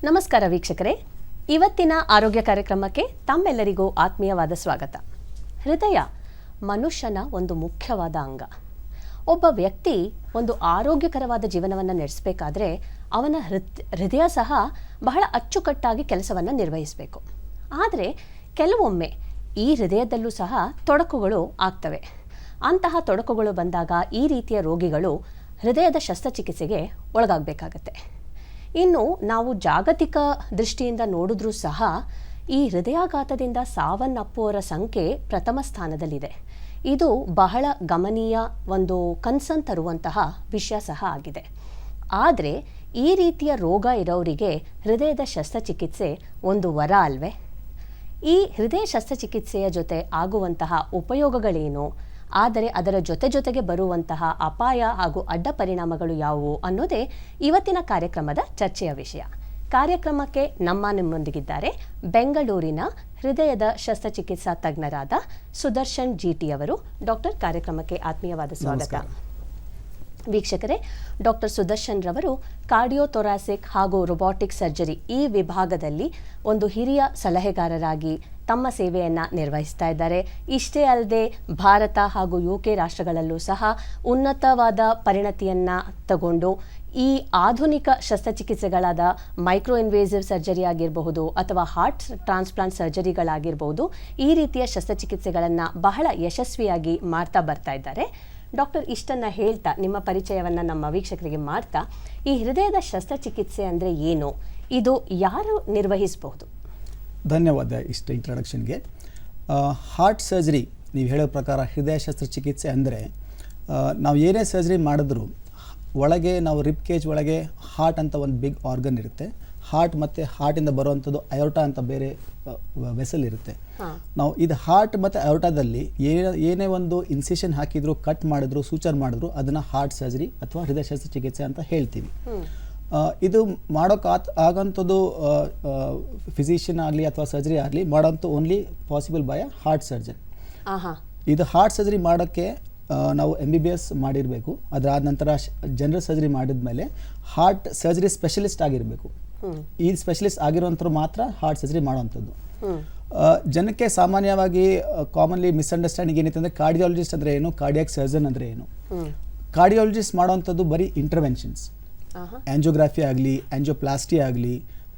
ನಮಸ್ಕಾರ ವೀಕ್ಷಕರೇ, ಇವತ್ತಿನ ಆರೋಗ್ಯ ಕಾರ್ಯಕ್ರಮಕ್ಕೆ ತಮ್ಮೆಲ್ಲರಿಗೂ ಆತ್ಮೀಯವಾದ ಸ್ವಾಗತ. ಹೃದಯ ಮನುಷ್ಯನ ಒಂದು ಮುಖ್ಯವಾದ ಅಂಗ. ಒಬ್ಬ ವ್ಯಕ್ತಿ ಒಂದು ಆರೋಗ್ಯಕರವಾದ ಜೀವನವನ್ನು ನಡೆಸಬೇಕಾದ್ರೆ ಅವನ ಹೃದಯ ಸಹ ಬಹಳ ಅಚ್ಚುಕಟ್ಟಾಗಿ ಕೆಲಸವನ್ನು ನಿರ್ವಹಿಸಬೇಕು. ಆದರೆ ಕೆಲವೊಮ್ಮೆ ಈ ಹೃದಯದಲ್ಲೂ ಸಹ ತೊಡಕುಗಳು ಆಗ್ತವೆ. ಅಂತಹ ತೊಡಕುಗಳು ಬಂದಾಗ ಈ ರೀತಿಯ ರೋಗಿಗಳು ಹೃದಯದ ಶಸ್ತ್ರಚಿಕಿತ್ಸೆಗೆ ಒಳಗಾಗಬೇಕಾಗತ್ತೆ. ಇನ್ನು ನಾವು ಜಾಗತಿಕ ದೃಷ್ಟಿಯಿಂದ ನೋಡಿದ್ರೂ ಸಹ ಈ ಹೃದಯಾಘಾತದಿಂದ ಸಾವನ್ನಪ್ಪುವವರ ಸಂಖ್ಯೆ ಪ್ರಥಮ ಸ್ಥಾನದಲ್ಲಿದೆ. ಇದು ಬಹಳ ಗಮನೀಯ ಒಂದು ಕನ್ಸರ್ನ್ ತರುವಂತಹ ವಿಷಯ ಸಹ ಆಗಿದೆ. ಆದರೆ ಈ ರೀತಿಯ ರೋಗ ಇರೋರಿಗೆ ಹೃದಯದ ಶಸ್ತ್ರಚಿಕಿತ್ಸೆ ಒಂದು ವರ ಅಲ್ವೇ? ಈ ಹೃದಯ ಶಸ್ತ್ರಚಿಕಿತ್ಸೆಯ ಜೊತೆ ಆಗುವಂತಹ ಉಪಯೋಗಗಳೇನು, ಆದರೆ ಅದರ ಜೊತೆಗೆ ಬರುವಂತಹ ಅಪಾಯ ಹಾಗೂ ಅಡ್ಡ ಪರಿಣಾಮಗಳು ಯಾವುವು ಅನ್ನೋದೇ ಇವತ್ತಿನ ಕಾರ್ಯಕ್ರಮದ ಚರ್ಚೆಯ ವಿಷಯ. ಕಾರ್ಯಕ್ರಮಕ್ಕೆ ನಿಮ್ಮೊಂದಿಗಿದ್ದಾರೆ ಬೆಂಗಳೂರಿನ ಹೃದಯದ ಶಸ್ತ್ರಚಿಕಿತ್ಸಾ ತಜ್ಞರಾದ ಸುದರ್ಶನ್ ಜಿಟಿ ಅವರು. ಡಾಕ್ಟರ್, ಕಾರ್ಯಕ್ರಮಕ್ಕೆ ಆತ್ಮೀಯವಾದ ಸ್ವಾಗತ. ವೀಕ್ಷಕರೇ, ಡಾಕ್ಟರ್ ಸುದರ್ಶನ್ ರವರು ಕಾರ್ಡಿಯೋಥೊರಾಸಿಕ್ ಹಾಗೂ ರೊಬಾಟಿಕ್ ಸರ್ಜರಿ ಈ ವಿಭಾಗದಲ್ಲಿ ಒಂದು ಹಿರಿಯ ಸಲಹೆಗಾರರಾಗಿ ತಮ್ಮ ಸೇವೆಯನ್ನು ನಿರ್ವಹಿಸ್ತಾ ಇದ್ದಾರೆ. ಇಷ್ಟೇ ಅಲ್ಲದೆ ಭಾರತ ಹಾಗೂ UK ರಾಷ್ಟ್ರಗಳಲ್ಲೂ ಸಹ ಉನ್ನತವಾದ ಪರಿಣತಿಯನ್ನು ತಗೊಂಡು ಈ ಆಧುನಿಕ ಶಸ್ತ್ರಚಿಕಿತ್ಸೆಗಳಾದ ಮೈಕ್ರೋ ಇನ್ವೇಸಿವ್ ಸರ್ಜರಿ ಆಗಿರಬಹುದು ಅಥವಾ ಹಾರ್ಟ್ ಟ್ರಾನ್ಸ್ಪ್ಲಾಂಟ್ ಸರ್ಜರಿಗಳಾಗಿರ್ಬೋದು, ಈ ರೀತಿಯ ಶಸ್ತ್ರಚಿಕಿತ್ಸೆಗಳನ್ನು ಬಹಳ ಯಶಸ್ವಿಯಾಗಿ ಮಾಡ್ತಾ ಬರ್ತಾ ಇದ್ದಾರೆ. ಡಾಕ್ಟರ್, ಇಷ್ಟನ್ನು ಹೇಳ್ತಾ ನಿಮ್ಮ ಪರಿಚಯವನ್ನು ನಮ್ಮ ವೀಕ್ಷಕರಿಗೆ ಮಾಡ್ತಾ, ಈ ಹೃದಯದ ಶಸ್ತ್ರಚಿಕಿತ್ಸೆ ಅಂದರೆ ಏನು, ಇದು ಯಾರು ನಿರ್ವಹಿಸಬಹುದು? ಧನ್ಯವಾದ ಇಷ್ಟ ಇಂಟ್ರಡಕ್ಷನ್ಗೆ. ಹಾರ್ಟ್ ಸರ್ಜರಿ, ನೀವು ಹೇಳೋ ಪ್ರಕಾರ ಹೃದಯ ಶಸ್ತ್ರಚಿಕಿತ್ಸೆ ಅಂದರೆ ನಾವು ಏನೇ ಸರ್ಜರಿ ಮಾಡಿದ್ರೂ ಒಳಗೆ ನಾವು ರಿಬ್ ಕೇಜ್ ಒಳಗೆ ಹಾರ್ಟ್ ಅಂತ ಒಂದು ಬಿಗ್ ಆರ್ಗನ್ ಇರುತ್ತೆ. ಹಾರ್ಟ್ ಮತ್ತು ಹಾರ್ಟಿಂದ ಬರುವಂಥದ್ದು ಅಯೋಟಾ ಅಂತ ಬೇರೆ ವೆಸಲ್ ಇರುತ್ತೆ. ನಾವು ಇದು ಹಾರ್ಟ್ ಮತ್ತು ಅಯೋಟಾದಲ್ಲಿ ಏನೇ ಒಂದು ಇನ್ಸಿಷನ್ ಹಾಕಿದ್ರು, ಕಟ್ ಮಾಡಿದ್ರು, ಸೂಚರ್ ಮಾಡಿದ್ರು ಅದನ್ನು ಹಾರ್ಟ್ ಸರ್ಜರಿ ಅಥವಾ ಹೃದಯ ಶಸ್ತ್ರಚಿಕಿತ್ಸೆ ಅಂತ ಹೇಳ್ತೀವಿ. ಇದು ಆಗಂಥದ್ದು ಫಿಸಿಷಿಯನ್ ಆಗಲಿ ಅಥವಾ ಸರ್ಜರಿ ಆಗಲಿ ಮಾಡೋಂಥ only possible by a heart surgeon. ಇದು ಹಾರ್ಟ್ ಸರ್ಜರಿ ಮಾಡೋಕ್ಕೆ ನಾವು MBBS ಮಾಡಿರಬೇಕು. ಅದಾದ ನಂತರ ಜನರಲ್ ಸರ್ಜರಿ ಮಾಡಿದ್ಮೇಲೆ ಹಾರ್ಟ್ ಸರ್ಜರಿ ಸ್ಪೆಷಲಿಸ್ಟ್ ಆಗಿರಬೇಕು. ಈ ಸ್ಪೆಷಲಿಸ್ಟ್ ಆಗಿರೋಂಥವ್ರು ಮಾತ್ರ ಹಾರ್ಟ್ ಸರ್ಜರಿ ಮಾಡೋವಂಥದ್ದು. ಜನಕ್ಕೆ ಸಾಮಾನ್ಯವಾಗಿ ಕಾಮನ್ಲಿ ಮಿಸ್ಅಂಡರ್ಸ್ಟ್ಯಾಂಡಿಂಗ್ ಏನಿದೆ ಅಂದರೆ ಕಾರ್ಡಿಯಾಲಜಿಸ್ಟ್ ಅಂದರೆ ಏನು, ಕಾರ್ಡಿಯಾಕ್ ಸರ್ಜನ್ ಅಂದರೆ ಏನು. ಕಾರ್ಡಿಯಾಲಜಿಸ್ಟ್ ಮಾಡೋವಂಥದ್ದು ಬರೀ ಇಂಟರ್ವೆನ್ಷನ್ಸ್, ಆಂಜಿಯೋಗ್ರಾಫಿ ಆಗಲಿ, ಆಂಜಿಯೋಪ್ಲಾಸ್ಟಿ ಆಗಲಿ,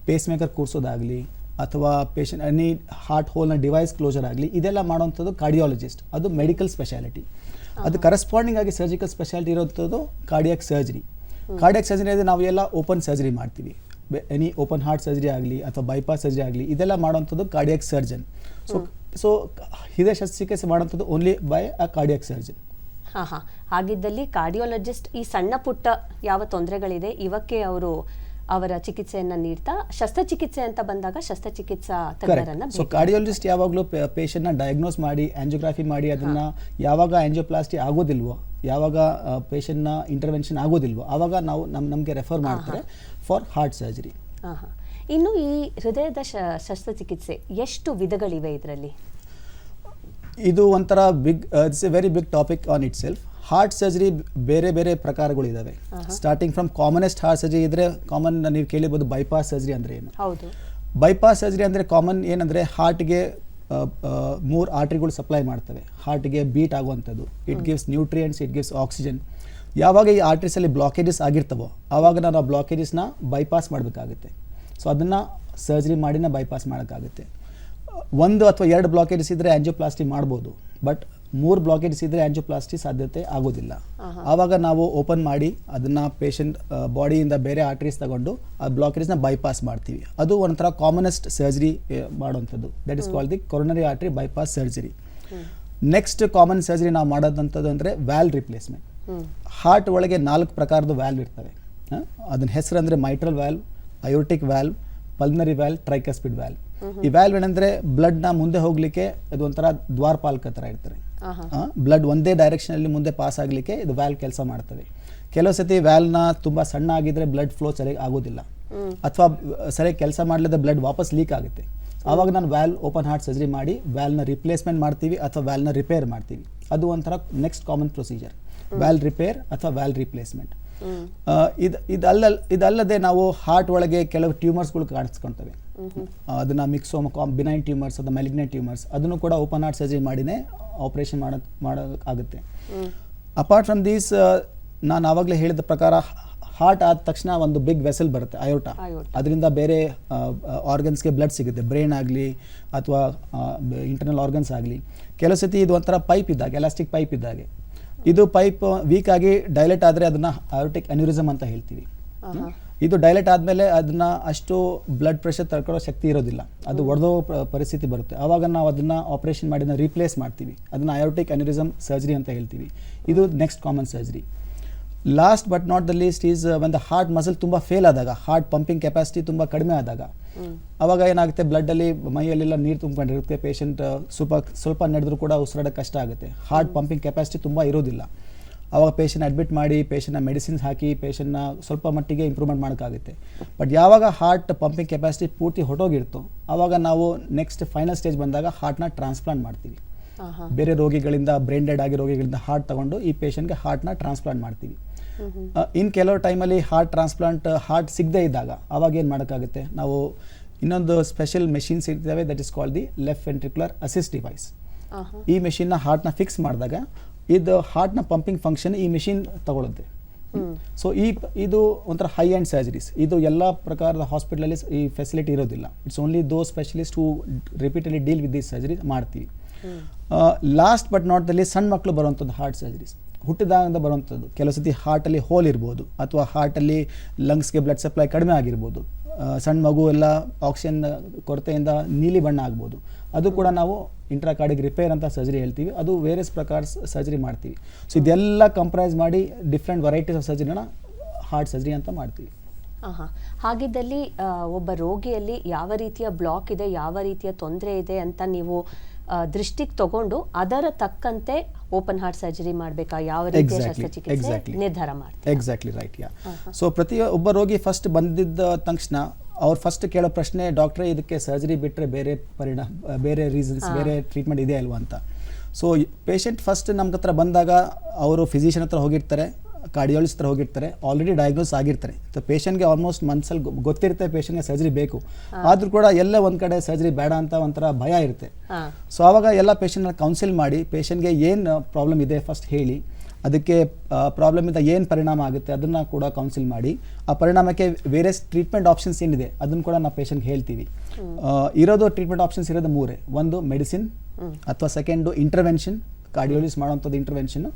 ಪೇಸ್ ಮೇಕರ್ ಕೂರಿಸೋದಾಗಲಿ ಅಥವಾ ಪೇಷಂಟ್ ಎನಿ ಹಾರ್ಟ್ ಹೋಲ್ನ ಡಿವೈಸ್ ಕ್ಲೋಸರ್ ಆಗಲಿ, ಇದೆಲ್ಲ ಮಾಡೋವಂಥದ್ದು ಕಾರ್ಡಿಯಾಲಜಿಸ್ಟ್. ಅದು ಮೆಡಿಕಲ್ ಸ್ಪೆಷಾಲಿಟಿ. ಅದು ಕರೆಸ್ಪಾಂಡಿಂಗ್ ಆಗಿ ಸರ್ಜಿಕಲ್ ಸ್ಪೆಷಾಲಿಟಿ ಇರೋಂಥದ್ದು ಕಾರ್ಡಿಯಾಕ್ ಸರ್ಜರಿ. ಕಾರ್ಡಿಯಾಕ್ ಸರ್ಜರಿ ಅಂದರೆ ನಾವು ಎಲ್ಲ ಓಪನ್ ಸರ್ಜರಿ ಮಾಡ್ತೀವಿ. ಎನಿ ಓಪನ್ ಹಾರ್ಟ್ ಸರ್ಜರಿ ಆಗಲಿ ಅಥವಾ ಬೈಪಾಸ್ ಸರ್ಜರಿ ಆಗಲಿ, ಇದೆಲ್ಲ ಮಾಡೋವಂಥದ್ದು ಕಾರ್ಡಿಯಾಕ್ ಸರ್ಜನ್. ಸೊ ಹೃದಯ ಶಸ್ತ್ರಚಿಕಿತ್ಸೆ ಮಾಡೋವಂಥದ್ದು only by a cardiac surgeon. ಹಾಗಿದ್ದಲ್ಲಿ ಕಾರ್ಡಿಯಾಲಜಿಸ್ಟ್ ಈ ಸಣ್ಣ ಪುಟ್ಟ ಯಾವ ತೊಂದರೆಗಳಿದೆ ಇವಕ್ಕೆ ಅವರ ಚಿಕಿತ್ಸೆಯನ್ನು ನೀಡ್ತಾ, ಶಸ್ತ್ರಚಿಕಿತ್ಸೆ ಅಂತ ಬಂದಾಗ ಶಸ್ತ್ರಚಿಕಿತ್ಸಾ ತಜ್ಞರನ್ನ. ಸೊ ಕಾರ್ಡಿಯಾಲಜಿಸ್ಟ್ ಯಾವಾಗಲೂ ಪೇಷಂಟ್ನ ಡಯಾಗ್ನೋಸ್ ಮಾಡಿ, ಆಂಜಿಯೋಗ್ರಾಫಿ ಮಾಡಿ, ಅದನ್ನ ಯಾವಾಗ ಆಂಜಿಯೋಪ್ಲಾಸ್ಟಿ ಆಗೋದಿಲ್ವೋ, ಯಾವಾಗ ಪೇಷಂಟ್ನ ಇಂಟರ್ವೆನ್ಷನ್ ಆಗೋದಿಲ್ವೋ ಆವಾಗ ನಾವು ನಮಗೆ ರೆಫರ್ ಮಾಡ್ತಾರೆ ಫಾರ್ ಹಾರ್ಟ್ ಸರ್ಜರಿ. ಇನ್ನು ಈ ಹೃದಯದ ಶಸ್ತ್ರಚಿಕಿತ್ಸೆ ಎಷ್ಟು ವಿಧಗಳಿವೆ ಇದರಲ್ಲಿ? ಇದು ಒಂಥರ it's a very big topic on itself. Heart surgery ಬೇರೆ ಬೇರೆ ಪ್ರಕಾರಗಳಿದ್ದಾವೆ. Starting from commonest heart surgery ಇದ್ರೆ ಕಾಮನ್ ನೀವು ಕೇಳಿರ್ಬೋದು ಬೈಪಾಸ್ ಸರ್ಜರಿ ಅಂದರೆ ಏನು. ಬೈಪಾಸ್ ಸರ್ಜರಿ ಅಂದರೆ ಕಾಮನ್ ಏನಂದರೆ ಹಾರ್ಟ್ಗೆ 3 ಆರ್ಟ್ರಿಗಳು ಸಪ್ಲೈ ಮಾಡ್ತವೆ, ಹಾರ್ಟ್ಗೆ ಬೀಟ್ ಆಗುವಂಥದ್ದು. It gives nutrients, it gives oxygen. ಯಾವಾಗ ಈ ಆರ್ಟ್ರೀಸಲ್ಲಿ ಬ್ಲಾಕೇಜಸ್ ಆಗಿರ್ತವೋ ಆವಾಗ ನಾವು ಆ ಬ್ಲಾಕೇಜಸ್ನ ಬೈಪಾಸ್ ಮಾಡಬೇಕಾಗುತ್ತೆ. ಸೊ ಅದನ್ನು ಸರ್ಜರಿ ಮಾಡಿನ ಬೈಪಾಸ್ ಮಾಡೋಕ್ಕಾಗುತ್ತೆ. 1 ಅಥವಾ 2 ಬ್ಲಾಕೇಜಸ್ ಇದ್ದರೆ ಆಂಜಿಯೋಪ್ಲಾಸ್ಟಿ ಮಾಡ್ಬೋದು, ಬಟ್ 3 ಬ್ಲಾಕೇಜಸ್ ಇದ್ದರೆ ಆಂಜಿಯೋಪ್ಲಾಸ್ಟಿ ಸಾಧ್ಯತೆ ಆಗೋದಿಲ್ಲ. ಆವಾಗ ನಾವು ಓಪನ್ ಮಾಡಿ ಅದನ್ನು ಪೇಷಂಟ್ ಬಾಡಿಯಿಂದ ಬೇರೆ ಆರ್ಟರೀಸ್ ತಗೊಂಡು ಆ ಬ್ಲಾಕೇಜ್ನ ಬೈಪಾಸ್ ಮಾಡ್ತೀವಿ. ಅದು ಒಂಥರ ಕಾಮನೆಸ್ಟ್ ಸರ್ಜರಿ ಮಾಡೋವಂಥದ್ದು. That is called the coronary artery bypass surgery. Next common surgery ನಾವು ಮಾಡೋದಂಥದ್ದು ಅಂದರೆ ವ್ಯಾಲ್ ರಿಪ್ಲೇಸ್ಮೆಂಟ್. ಹಾರ್ಟ್ ಒಳಗೆ 4 ಪ್ರಕಾರದ ವ್ಯಾಲ್ವ್ ಇರ್ತವೆ. ಅದನ್ನ ಹೆಸರು ಅಂದರೆ mitral valve, aortic valve, pulmonary valve, tricuspid valve. ಈ ವ್ಯಾಲ್ವ್ ಏನಂದ್ರೆ ಬ್ಲಡ್ ನ ಮುಂದೆ ಹೋಗ್ಲಿಕ್ಕೆ ಇದು ಒಂಥರ ದ್ವಾರಪಾಲಕ ತರ ಇರ್ತಾರೆ. ಬ್ಲಡ್ ಒಂದೇ ಡೈರೆಕ್ಷನ್ ಅಲ್ಲಿ ಮುಂದೆ ಪಾಸ್ ಆಗ್ಲಿಕ್ಕೆ ಇದು ವ್ಯಾಲ್ವ್ ಕೆಲಸ ಮಾಡ್ತವೆ. ಕೆಲವು ಸತಿ ವ್ಯಾಲ್ವ್ ನ ತುಂಬಾ ಸಣ್ಣ ಆಗಿದ್ರೆ ಬ್ಲಡ್ ಫ್ಲೋ ಸರಿಯಾಗಿ ಆಗೋದಿಲ್ಲ, ಅಥವಾ ಸರಿಯಾಗಿ ಕೆಲಸ ಮಾಡಲಿದ್ರೆ ಬ್ಲಡ್ ವಾಪಸ್ ಲೀಕ್ ಆಗುತ್ತೆ. ಆವಾಗ ನಾನು ವ್ಯಾಲ್ವ್ ಓಪನ್ ಹಾರ್ಟ್ ಸರ್ಜರಿ ಮಾಡಿ ವ್ಯಾಲ್ವ್ನ ರಿಪ್ಲೇಸ್ಮೆಂಟ್ ಮಾಡ್ತೀವಿ ಅಥವಾ ವ್ಯಾಲ್ವ್ನ ರಿಪೇರ್ ಮಾಡ್ತೀವಿ. ಅದು ಒಂಥರ next common procedure, valve repair ಅಥವಾ ವ್ಯಾಲ್ವ್ ರಿಪ್ಲೇಸ್ಮೆಂಟ್. ಇದಲ್ಲದೆ ನಾವು ಹಾರ್ಟ್ ಒಳಗೆ ಕೆಲವು ಟ್ಯೂಮರ್ಸ್ಗಳು ಕಾಣಿಸ್ಕೊಳ್ತವೆ. ಅದನ್ನ ಮಿಕ್ಸೋಮ ಬಿನೈನ್ ಟ್ಯೂಮರ್ಸ್, ಅದು ಮೆಲಿಗ್ನೆಂಟ್ ಟ್ಯೂಮರ್ಸ್, ಅದನ್ನು ಕೂಡ ಓಪನ್ ಹಾರ್ಟ್ ಸರ್ಜರಿ ಮಾಡಿನೇ ಆಪರೇಷನ್ ಮಾಡೋಕ್ಕಾಗುತ್ತೆ. ಅಪಾರ್ಟ್ ಫ್ರಮ್ ದೀಸ್, ನಾನು ಆವಾಗಲೇ ಹೇಳಿದ ಪ್ರಕಾರ ಹಾರ್ಟ್ ಆದ ತಕ್ಷಣ ಒಂದು ಬಿಗ್ ವೆಸಲ್ ಬರುತ್ತೆ, ಅಯೋಟ. ಅದರಿಂದ ಬೇರೆ ಆರ್ಗನ್ಸ್ಗೆ ಬ್ಲಡ್ ಸಿಗುತ್ತೆ, ಬ್ರೈನ್ ಆಗಲಿ ಅಥವಾ ಇಂಟರ್ನಲ್ ಆರ್ಗನ್ಸ್ ಆಗಲಿ. ಕೆಲವು ಸತಿ ಇದು ಒಂಥರ ಪೈಪ್ ಇದ್ದಾಗೆ, ಎಲಾಸ್ಟಿಕ್ ಪೈಪ್ ಇದ್ದಾಗೆ. ಇದು ಪೈಪ್ ವೀಕ್ ಆಗಿ ಡೈಲೇಟ್ ಆದರೆ ಅದನ್ನು ಅಯೋಟಿಕ್ ಅನ್ಯೂರಿಸಮ್ ಅಂತ ಹೇಳ್ತೀವಿ. ಇದು ಡೈಲೇಟ್ ಆದಮೇಲೆ ಅದನ್ನ ಅಷ್ಟು ಬ್ಲಡ್ ಪ್ರೆಷರ್ ತಡ್ಕೊಳ್ಳೋ ಶಕ್ತಿ ಇರೋದಿಲ್ಲ, ಅದು ಒಡೆದೋ ಪರಿಸ್ಥಿತಿ ಬರುತ್ತೆ. ಆವಾಗ ನಾವು ಅದನ್ನು ಆಪರೇಷನ್ ಮಾಡಿ ರೀಪ್ಲೇಸ್ ಮಾಡ್ತೀವಿ, ಅದನ್ನು ಅಯೋಟಿಕ್ ಅನ್ಯೂರಿಸಮ್ ಸರ್ಜರಿ ಅಂತ ಹೇಳ್ತೀವಿ. ಇದು next common surgery. Last but not the least is ಒಂದು ಹಾರ್ಟ್ ಮಸಲ್ ತುಂಬ ಫೇಲ್ ಆದಾಗ, ಹಾರ್ಟ್ ಪಂಪಿಂಗ್ ಕೆಪಾಸಿಟಿ ತುಂಬ ಕಡಿಮೆ ಆದಾಗ, ಅವಾಗ ಏನಾಗುತ್ತೆ, ಬ್ಲಡ್ಡಲ್ಲಿ ಮೈಯಲ್ಲೆಲ್ಲ ನೀರು ತುಂಬಿಕೊಂಡಿರುತ್ತೆ, ಪೇಷಂಟ್ ಸ್ವಲ್ಪ ನಡೆದರೂ ಕೂಡ ಉಸಿರಾಡೋಕ್ಕೆ ಕಷ್ಟ ಆಗುತ್ತೆ, ಹಾರ್ಟ್ ಪಂಪಿಂಗ್ ಕೆಪಾಸಿಟಿ ತುಂಬ ಇರೋದಿಲ್ಲ. ಆವಾಗ ಪೇಷಂಟ್ ಅಡ್ಮಿಟ್ ಮಾಡಿ ಪೇಷಂಟ್ನ ಮೆಡಿಸಿನ್ಸ್ ಹಾಕಿ ಪೇಷಂಟ್ನ ಸ್ವಲ್ಪ ಮಟ್ಟಿಗೆ ಇಂಪ್ರೂವ್ಮೆಂಟ್ ಮಾಡೋಕ್ಕಾಗುತ್ತೆ. ಬಟ್ ಯಾವಾಗ ಹಾರ್ಟ್ ಪಂಪಿಂಗ್ ಕೆಪಾಸಿಟಿ ಪೂರ್ತಿ ಹೊಟ್ಟೋಗಿರುತ್ತೋ ಆವಾಗ ನಾವು ನೆಕ್ಸ್ಟ್ ಫೈನಲ್ ಸ್ಟೇಜ್ ಬಂದಾಗ ಹಾರ್ಟ್ನ ಟ್ರಾನ್ಸ್ಪ್ಲಾಂಟ್ ಮಾಡ್ತೀವಿ. ಬೇರೆ ರೋಗಿಗಳಿಂದ, ಬ್ರೈನ್ ಡೆಡ್ ಆಗಿ ರೋಗಿಗಳಿಂದ ಹಾರ್ಟ್ ತಗೊಂಡು ಈ ಪೇಷಂಟ್ಗೆ ಹಾರ್ಟ್ನ ಟ್ರಾನ್ಸ್ಪ್ಲಾಂಟ್ ಮಾಡ್ತೀವಿ. ಇನ್ನು ಕೆಲವು ಟೈಮಲ್ಲಿ ಹಾರ್ಟ್ ಟ್ರಾನ್ಸ್ಪ್ಲಾಂಟ್ ಹಾರ್ಟ್ ಸಿಗದೇ ಇದ್ದಾಗ ಅವಾಗ ಏನು ಮಾಡೋಕ್ಕಾಗುತ್ತೆ, ನಾವು ಇನ್ನೊಂದು ಸ್ಪೆಷಲ್ ಮೆಷಿನ್ಸ್ ಇರ್ತವೆ, that is called the left ventricular assist device. ಈ ಮೆಷಿನ್ನ ಹಾರ್ಟ್ನ ಫಿಕ್ಸ್ ಮಾಡಿದಾಗ ಇದು ಹಾರ್ಟ್ನ ಪಂಪಿಂಗ್ ಫಂಕ್ಷನ್ ಈ ಮೆಷಿನ್ ತಗೊಳುತ್ತೆ. ಸೊ ಇದು ಒಂಥರ ಹೈ ಆ್ಯಂಡ್ ಸರ್ಜರೀಸ್. ಇದು ಎಲ್ಲ ಪ್ರಕಾರದ ಹಾಸ್ಪಿಟಲಲ್ಲಿ ಈ ಫೆಸಿಲಿಟಿ ಇರೋದಿಲ್ಲ. ಇಟ್ಸ್ ಓನ್ಲಿ ದೋ specialist who repeatedly deal with this surgery ಮಾಡ್ತೀವಿ. ಲಾಸ್ಟ್ ಬಟ್ ನಾಟ್ ದಲ್ಲಿ ಸಣ್ಣ ಮಕ್ಕಳು ಬರುವಂಥದ್ದು ಹಾರ್ಟ್ ಸರ್ಜರೀಸ್, ಹುಟ್ಟಿದಾಗಿಂದ ಬರುವಂಥದ್ದು. ಕೆಲವು ಸತಿ ಹಾರ್ಟಲ್ಲಿ ಹೋಲ್ ಇರ್ಬೋದು, ಅಥವಾ ಹಾರ್ಟಲ್ಲಿ ಲಂಗ್ಸ್ಗೆ ಬ್ಲಡ್ ಸಪ್ಲೈ ಕಡಿಮೆ ಆಗಿರ್ಬೋದು, ಸಣ್ಣ ಮಗು ಎಲ್ಲ ಆಕ್ಸಿಜನ್ ಕೊರತೆಯಿಂದ ನೀಲಿ ಬಣ್ಣ ಆಗ್ಬೋದು. ಅದು ಕೂಡ ನಾವು ಇಂಟ್ರಾಕಾರ್ಡಿಕ್ ರಿಪೇರ್ ಅಂತ ಸರ್ಜರಿ ಹೇಳ್ತೀವಿ. ಅದು ವೇರಿಯಸ್ ಪ್ರಕಾರ ಸರ್ಜರಿ ಮಾಡ್ತೀವಿ. ಸೊ ಇದೆಲ್ಲ ಕಂಪ್ರೈಸ್ ಮಾಡಿ ಡಿಫ್ರೆಂಟ್ ವೆರೈಟೀಸ್ ಆಫ್ ಸರ್ಜರಿನ ಹಾರ್ಟ್ ಸರ್ಜರಿ ಅಂತ ಮಾಡ್ತೀವಿ. ಹಾಗಿದ್ದಲ್ಲಿ ಒಬ್ಬ ರೋಗಿಯಲ್ಲಿ ಯಾವ ರೀತಿಯ ಬ್ಲಾಕ್ ಇದೆ, ಯಾವ ರೀತಿಯ ತೊಂದರೆ ಇದೆ ಅಂತ ನೀವು ದೃಷ್ಟಿಗೆ ತಗೊಂಡು ಅದರ ತಕ್ಕಂತೆ ಓಪನ್ ಹಾರ್ಟ್ ಸರ್ಜರಿ ಮಾಡಬೇಕಾ, ಯಾವ ರೀತಿಯ ಶಸ್ತ್ರಚಿಕಿತ್ಸೆ ನಿರ್ಧಾರ ಮಾಡ್ತೀವಿ? Exactly right. ಸೊ ಒಬ್ಬ ರೋಗಿ ಫಸ್ಟ್ ಬಂದಿದ್ದ ತಕ್ಷಣ ಅವ್ರು ಫಸ್ಟ್ ಕೇಳೋ ಪ್ರಶ್ನೆ, ಡಾಕ್ಟ್ರೇ ಇದಕ್ಕೆ ಸರ್ಜರಿ ಬಿಟ್ಟರೆ ಬೇರೆ ರೀಸನ್ಸ್, ಬೇರೆ ಟ್ರೀಟ್ಮೆಂಟ್ ಇದೆ ಅಲ್ವಾ ಅಂತ. ಸೊ ಪೇಷಂಟ್ ಫಸ್ಟ್ ನಮ್ಮ ಹತ್ರ ಬಂದಾಗ ಅವರು ಫಿಸಿಷಿಯನ್ ಹತ್ರ ಹೋಗಿರ್ತಾರೆ, ಕಾರ್ಡಿಯಾಲಜಿಸ್ಟ್ ಹತ್ರ ಹೋಗಿರ್ತಾರೆ, ಆಲ್ರೆಡಿ ಡಯಾಗ್ನೋಸ್ ಆಗಿರ್ತಾರೆ. ಸೊ ಪೇಷಂಟ್ಗೆ ಆಲ್ಮೋಸ್ಟ್ ಮನ್ಸಲ್ಲಿ ಗೊತ್ತಿರುತ್ತೆ ಪೇಷಂಟ್ಗೆ ಸರ್ಜರಿ ಬೇಕು, ಆದರೂ ಕೂಡ ಎಲ್ಲ ಒಂದು ಕಡೆ ಸರ್ಜರಿ ಬೇಡ ಅಂತ ಒಂಥರ ಭಯ ಇರುತ್ತೆ. ಸೊ ಆವಾಗ ಎಲ್ಲ ಪೇಷಂಟ್ನ ಕೌನ್ಸಿಲ್ ಮಾಡಿ ಪೇಷಂಟ್ಗೆ ಏನು ಪ್ರಾಬ್ಲಮ್ ಇದೆ ಫಸ್ಟ್ ಹೇಳಿ, ಅದಕ್ಕೆ ಪ್ರಾಬ್ಲಮಿಂದ ಏನು ಪರಿಣಾಮ ಆಗುತ್ತೆ ಅದನ್ನು ಕೂಡ ಕೌನ್ಸಿಲ್ ಮಾಡಿ, ಆ ಪರಿಣಾಮಕ್ಕೆ ವೇರಿಯಸ್ ಟ್ರೀಟ್ಮೆಂಟ್ ಆಪ್ಷನ್ಸ್ ಏನಿದೆ ಅದನ್ನು ಕೂಡ ನಾವು ಪೇಷಂಟ್ಗೆ ಹೇಳ್ತೀವಿ. ಇರೋದು ಟ್ರೀಟ್ಮೆಂಟ್ ಆಪ್ಷನ್ಸ್ ಇರೋದು ಮೂರೇ. ಒಂದು ಮೆಡಿಸಿನ್, ಅಥವಾ ಸೆಕೆಂಡು ಇಂಟರ್ವೆನ್ಷನ್, ಕಾರ್ಡಿಯಾಲಜಿಸ್ಟ್ ಮಾಡೋವಂಥದ್ದು ಇಂಟರ್ವೆನ್ಷನ್,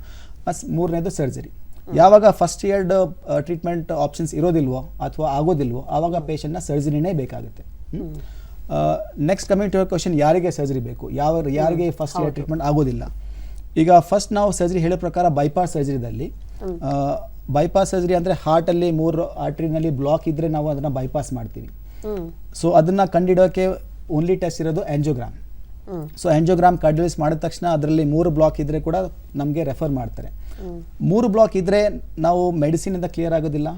ಮೂರನೇದು ಸರ್ಜರಿ. ಯಾವಾಗ ಫಸ್ಟ್ ಎರಡು ಟ್ರೀಟ್ಮೆಂಟ್ ಆಪ್ಷನ್ಸ್ ಇರೋದಿಲ್ವೋ ಅಥವಾ ಆಗೋದಿಲ್ವೋ ಆವಾಗ ಪೇಷಂಟ್ನ ಸರ್ಜರಿನೇ ಬೇಕಾಗುತ್ತೆ. ನೆಕ್ಸ್ಟ್ ಕಮಿಂಗ್ ಟು ಕ್ವಶನ್, ಯಾರಿಗೆ ಸರ್ಜರಿ ಬೇಕು, ಯಾರಿಗೆ ಫಸ್ಟ್ ಇಯರ್ ಟ್ರೀಟ್ಮೆಂಟ್ ಆಗೋದಿಲ್ಲ. ಈಗ ಫಸ್ಟ್ ನಾವು ಸರ್ಜರಿ ಹೇಳೋ ಪ್ರಕಾರ ಬೈಪಾಸ್ ಸರ್ಜರಿದಲ್ಲಿ, ಬೈಪಾಸ್ ಸರ್ಜರಿ ಅಂದರೆ ಹಾರ್ಟಲ್ಲಿ 3 ಆರ್ಟ್ರಿನಲ್ಲಿ ಬ್ಲಾಕ್ ಇದ್ದರೆ ನಾವು ಅದನ್ನು ಬೈಪಾಸ್ ಮಾಡ್ತೀವಿ. ಸೊ ಅದನ್ನು ಕಂಡುಹಿಡೋಕ್ಕೆ ಓನ್ಲಿ ಟೆಸ್ಟ್ ಇರೋದು ಆಂಜಿಯೋಗ್ರಾಮ್. ಸೊ ಆಂಜಿಯೋಗ್ರಾಮ್ ಕಾರ್ಡಿಯಾಲಜಿಸ್ಟ್ ಮಾಡಿದ ತಕ್ಷಣ ಅದರಲ್ಲಿ 3 ಬ್ಲಾಕ್ ಇದ್ದರೆ ಕೂಡ ನಮಗೆ ರೆಫರ್ ಮಾಡ್ತಾರೆ. 3 ಬ್ಲಾಕ್ ಇದ್ದರೆ ನಾವು ಮೆಡಿಸಿನಿಂದ ಕ್ಲಿಯರ್ ಆಗೋದಿಲ್ಲ,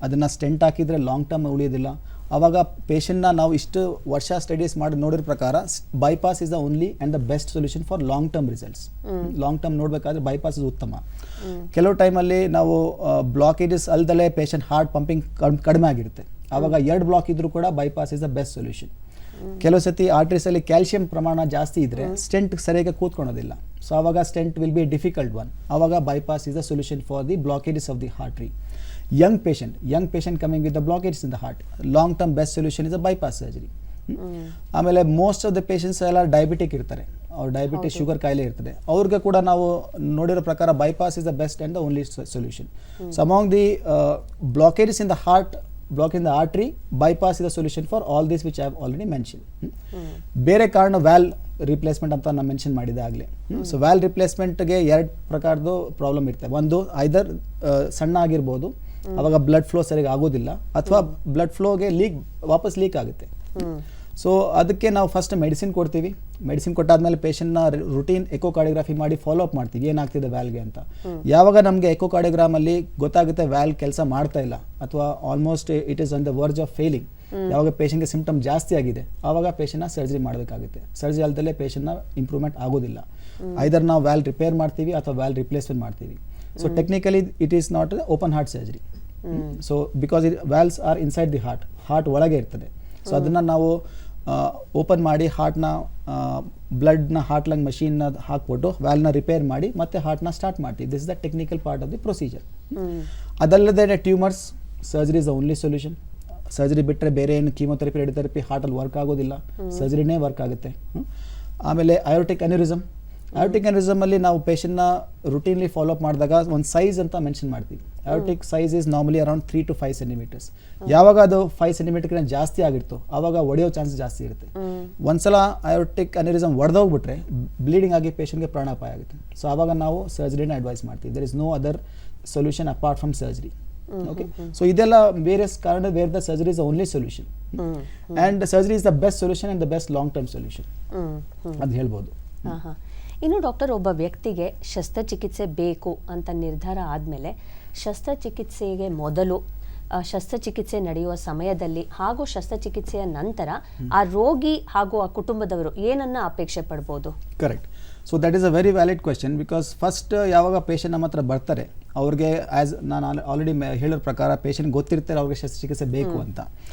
ಅದನ್ನು ಸ್ಟೆಂಟ್ ಹಾಕಿದರೆ ಲಾಂಗ್ ಟರ್ಮ್ ಉಳಿಯೋದಿಲ್ಲ. ಆವಾಗ ಪೇಷಂಟ್ನ ನಾವು ಇಷ್ಟು ವರ್ಷ ಸ್ಟಡೀಸ್ ಮಾಡಿ ನೋಡಿರೋ ಪ್ರಕಾರ bypass is the only and the best solution for long term results. Long term ನೋಡಬೇಕಾದ್ರೆ ಬೈಪಾಸ್ ಇಸ್ ಉತ್ತಮ. ಕೆಲವು ಟೈಮಲ್ಲಿ ನಾವು ಬ್ಲಾಕೇಜಸ್ ಅಲ್ದಲೇ ಪೇಷಂಟ್ ಹಾರ್ಟ್ ಪಂಪಿಂಗ್ ಕಡಿಮೆ ಆಗಿರುತ್ತೆ, ಆವಾಗ 2 ಬ್ಲಾಕ್ ಇದ್ರೂ ಕೂಡ bypass is the best solution. ಕೆಲವು ಸತಿ ಆರ್ಟ್ರೀಸಲ್ಲಿ ಕ್ಯಾಲ್ಸಿಯಂ ಪ್ರಮಾಣ ಜಾಸ್ತಿ ಇದ್ದರೆ ಸ್ಟೆಂಟ್ ಸರಿಯಾಗಿ ಕೂತ್ಕೊಳೋದಿಲ್ಲ, ಸೊ ಆವಾಗ stent will be a difficult one. ಆವಾಗ bypass is the solution for the blockages of the artery. young patient coming with the blockage in the heart, long term best solution is a bypass surgery. ಆಮೇಲೆ most of the patients ಎಲ್ಲ diabetic ಇರ್ತಾರೆ, ಅವ್ರು diabetes sugar ಕಾಯಿಲೆ ಇರ್ತದೆ, ಅವ್ರಿಗೆ ಕೂಡ ನಾವು ನೋಡಿರೋ ಪ್ರಕಾರ bypass is the best and the only solution. So among the blockages in the heart, block in the artery, bypass is the solution for all this which I have already mention. ಬೇರೆ ಕಾರಣ ವ್ಯಾಲ್ replacement ಅಂತ ನಾನು mention ಮಾಡಿದೆ ಆಗಲೇ. So ವ್ಯಾಲ್ ರಿಪ್ಲೇಸ್ಮೆಂಟ್ಗೆ 2 ಪ್ರಕಾರದ್ದು problem ಇರ್ತವೆ. ಒಂದು ಐದರ್ ಸಣ್ಣ ಆಗಿರ್ಬೋದು, ಅವಾಗ ಬ್ಲಡ್ ಫ್ಲೋ ಸರಿಯಾಗಿ ಆಗೋದಿಲ್ಲ, ಅಥವಾ ಬ್ಲಡ್ ಫ್ಲೋಗೆ ವಾಪಸ್ ಲೀಕ್ ಆಗುತ್ತೆ. ಸೊ ಅದಕ್ಕೆ ನಾವು ಫಸ್ಟ್ ಮೆಡಿಸಿನ್ ಕೊಡ್ತೀವಿ. ಮೆಡಿಸಿನ್ ಕೊಟ್ಟಾದ್ಮೇಲೆ ಪೇಷಂಟ್ನ ರುಟೀನ್ ಎಕೋಕಾರ್ಡಿಯೋಗ್ರಫಿ ಮಾಡಿ ಫಾಲೋ ಅಪ್ ಮಾಡ್ತೀವಿ, ಏನಾಗ್ತಿದೆ ವ್ಯಾಲ್ಗೆ ಅಂತ. ಯಾವಾಗ ನಮಗೆ ಎಕೋಕಾರ್ಡಿಯೋಗ್ರಾಮಲ್ಲಿ ಗೊತ್ತಾಗುತ್ತೆ ವ್ಯಾಲ್ ಕೆಲಸ ಮಾಡ್ತಾ ಇಲ್ಲ, ಅಥವಾ almost it is on the verge of failing, ಯಾವಾಗ ಪೇಷಂಟ್ಗೆ ಸಿಂಪ್ಟಮ್ ಜಾಸ್ತಿ ಆಗಿದೆ ಆವಾಗ ಪೇಷಂಟ್ನ ಸರ್ಜರಿ ಮಾಡಬೇಕಾಗುತ್ತೆ. ಸರ್ಜರಿ ಅಲ್ದಲ್ಲೇ ಪೇಷಂಟ್ನ ಇಂಪ್ರೂವ್ಮೆಂಟ್ ಆಗೋದಿಲ್ಲ. ಐದರ್ ನಾವು ವ್ಯಾಲ್ ರಿಪೇರ್ ಮಾಡ್ತೀವಿ ಅಥವಾ ವ್ಯಾಲ್ ರಿಪ್ಲೇಸ್ಮೆಂಟ್ ಮಾಡ್ತೀವಿ. So technically it is not open heart surgery. So because valves are inside the heart ಒಳಗೆ ಇರ್ತದೆ. ಸೊ ಅದನ್ನು ನಾವು ಓಪನ್ ಮಾಡಿ ಹಾರ್ಟ್ನ ಬ್ಲಡ್ನ ಹಾರ್ಟ್ ಲಂಗ್ ಮಷೀನ್ನ ಹಾಕ್ಬಿಟ್ಟು ವ್ಯಾಲ್ನ ರಿಪೇರ್ ಮಾಡಿ ಮತ್ತೆ ಹಾರ್ಟ್ನ ಸ್ಟಾರ್ಟ್ ಮಾಡ್ತೀವಿ. This is the technical part of the procedure. ಅದಲ್ಲದೆ tumours, surgery is the only solution. Surgery ಬಿಟ್ಟರೆ ಬೇರೆ ಏನು ಕೀಮೊಥೆರಪಿ, ರೇಡಿಯೋಥೆರಪಿ ಹಾರ್ಟಲ್ಲಿ ವರ್ಕ್ ಆಗೋದಿಲ್ಲ, ಸರ್ಜರಿನೇ ವರ್ಕ್ ಆಗುತ್ತೆ. ಆಮೇಲೆ ಅಯೋರ್ಟಿಕ್ ಅನ್ಯೂರಿಸಮ್ ಅಲ್ಲಿ ನಾವು ಪೇಷಂಟ್ನ ರುಟೀನ್ಲಿ ಫಾಲೋ ಅಪ್ ಮಾಡಿದಾಗ ಒಂದು ಸೈಜ್ ಅಂತ ಮೆನ್ಷನ್ ಮಾಡ್ತೀವಿ. Aortic size is normally around 3 to 5 centimeters. ಯಾವಾಗ ಅದು 5 centimeter ಜಾಸ್ತಿ ಆಗಿರ್ತೋ ಆವಾಗ ಒಡೆಯೋ ಚಾನ್ಸ್ ಜಾಸ್ತಿ ಇರುತ್ತೆ. ಒಂದ್ಸಲ ಅಯೋರ್ಟಿಕ್ ಅನ್ಯೂರಿಸಮ್ ಒಡೆದೋಗ್ಬಿಟ್ರೆ ಬ್ಲೀಡಿಂಗ್ ಆಗಿ ಪೇಷಂಟ್ಗೆ ಪ್ರಾಣಾಪಾಯ ಆಗುತ್ತೆ. ಸೊ ಆವಾಗ ನಾವು ಸರ್ಜರಿನ ಅಡ್ವೈಸ್ ಮಾಡ್ತೀವಿ. There is no other solution apart from surgery. Okay, so ಇದೆಲ್ಲ ಬೇರೆ ಕಾರಣ where the surgery is the only solution and surgery is the best solution and the best long term solution ಅದು ಹೇಳ್ಬೋದು. ಇನ್ನು ಡಾಕ್ಟರ್, ಒಬ್ಬ ವ್ಯಕ್ತಿಗೆ ಶಸ್ತ್ರಚಿಕಿತ್ಸೆ ಬೇಕು ಅಂತ ನಿರ್ಧಾರ ಆದಮೇಲೆ ಶಸ್ತ್ರಚಿಕಿತ್ಸೆಗೆ ಮೊದಲು, ಶಸ್ತ್ರಚಿಕಿತ್ಸೆ ನಡೆಯುವ ಸಮಯದಲ್ಲಿ ಹಾಗೂ ಶಸ್ತ್ರಚಿಕಿತ್ಸೆಯ ನಂತರ ಆ ರೋಗಿ ಹಾಗೂ ಆ ಕುಟುಂಬದವರು ಏನನ್ನ ಅಪೇಕ್ಷೆ ಪಡ್ಬೋದು? Correct. So that is a very valid question. Because first ಯಾವಾಗ ಪೇಷಂಟ್ ನಮ್ಮ ಹತ್ರ ಬರ್ತಾರೆ ಅವ್ರಿಗೆ ನಾನು ಆಲ್ರೆಡಿ ಹೇಳೋ ಪ್ರಕಾರ ಪೇಷಂಟ್ ಗೊತ್ತಿರ್ತಾರೆ ಅವ್ರಿಗೆ ಶಸ್ತ್ರಚಿಕಿತ್ಸೆ ಬೇಕು ಅಂತ.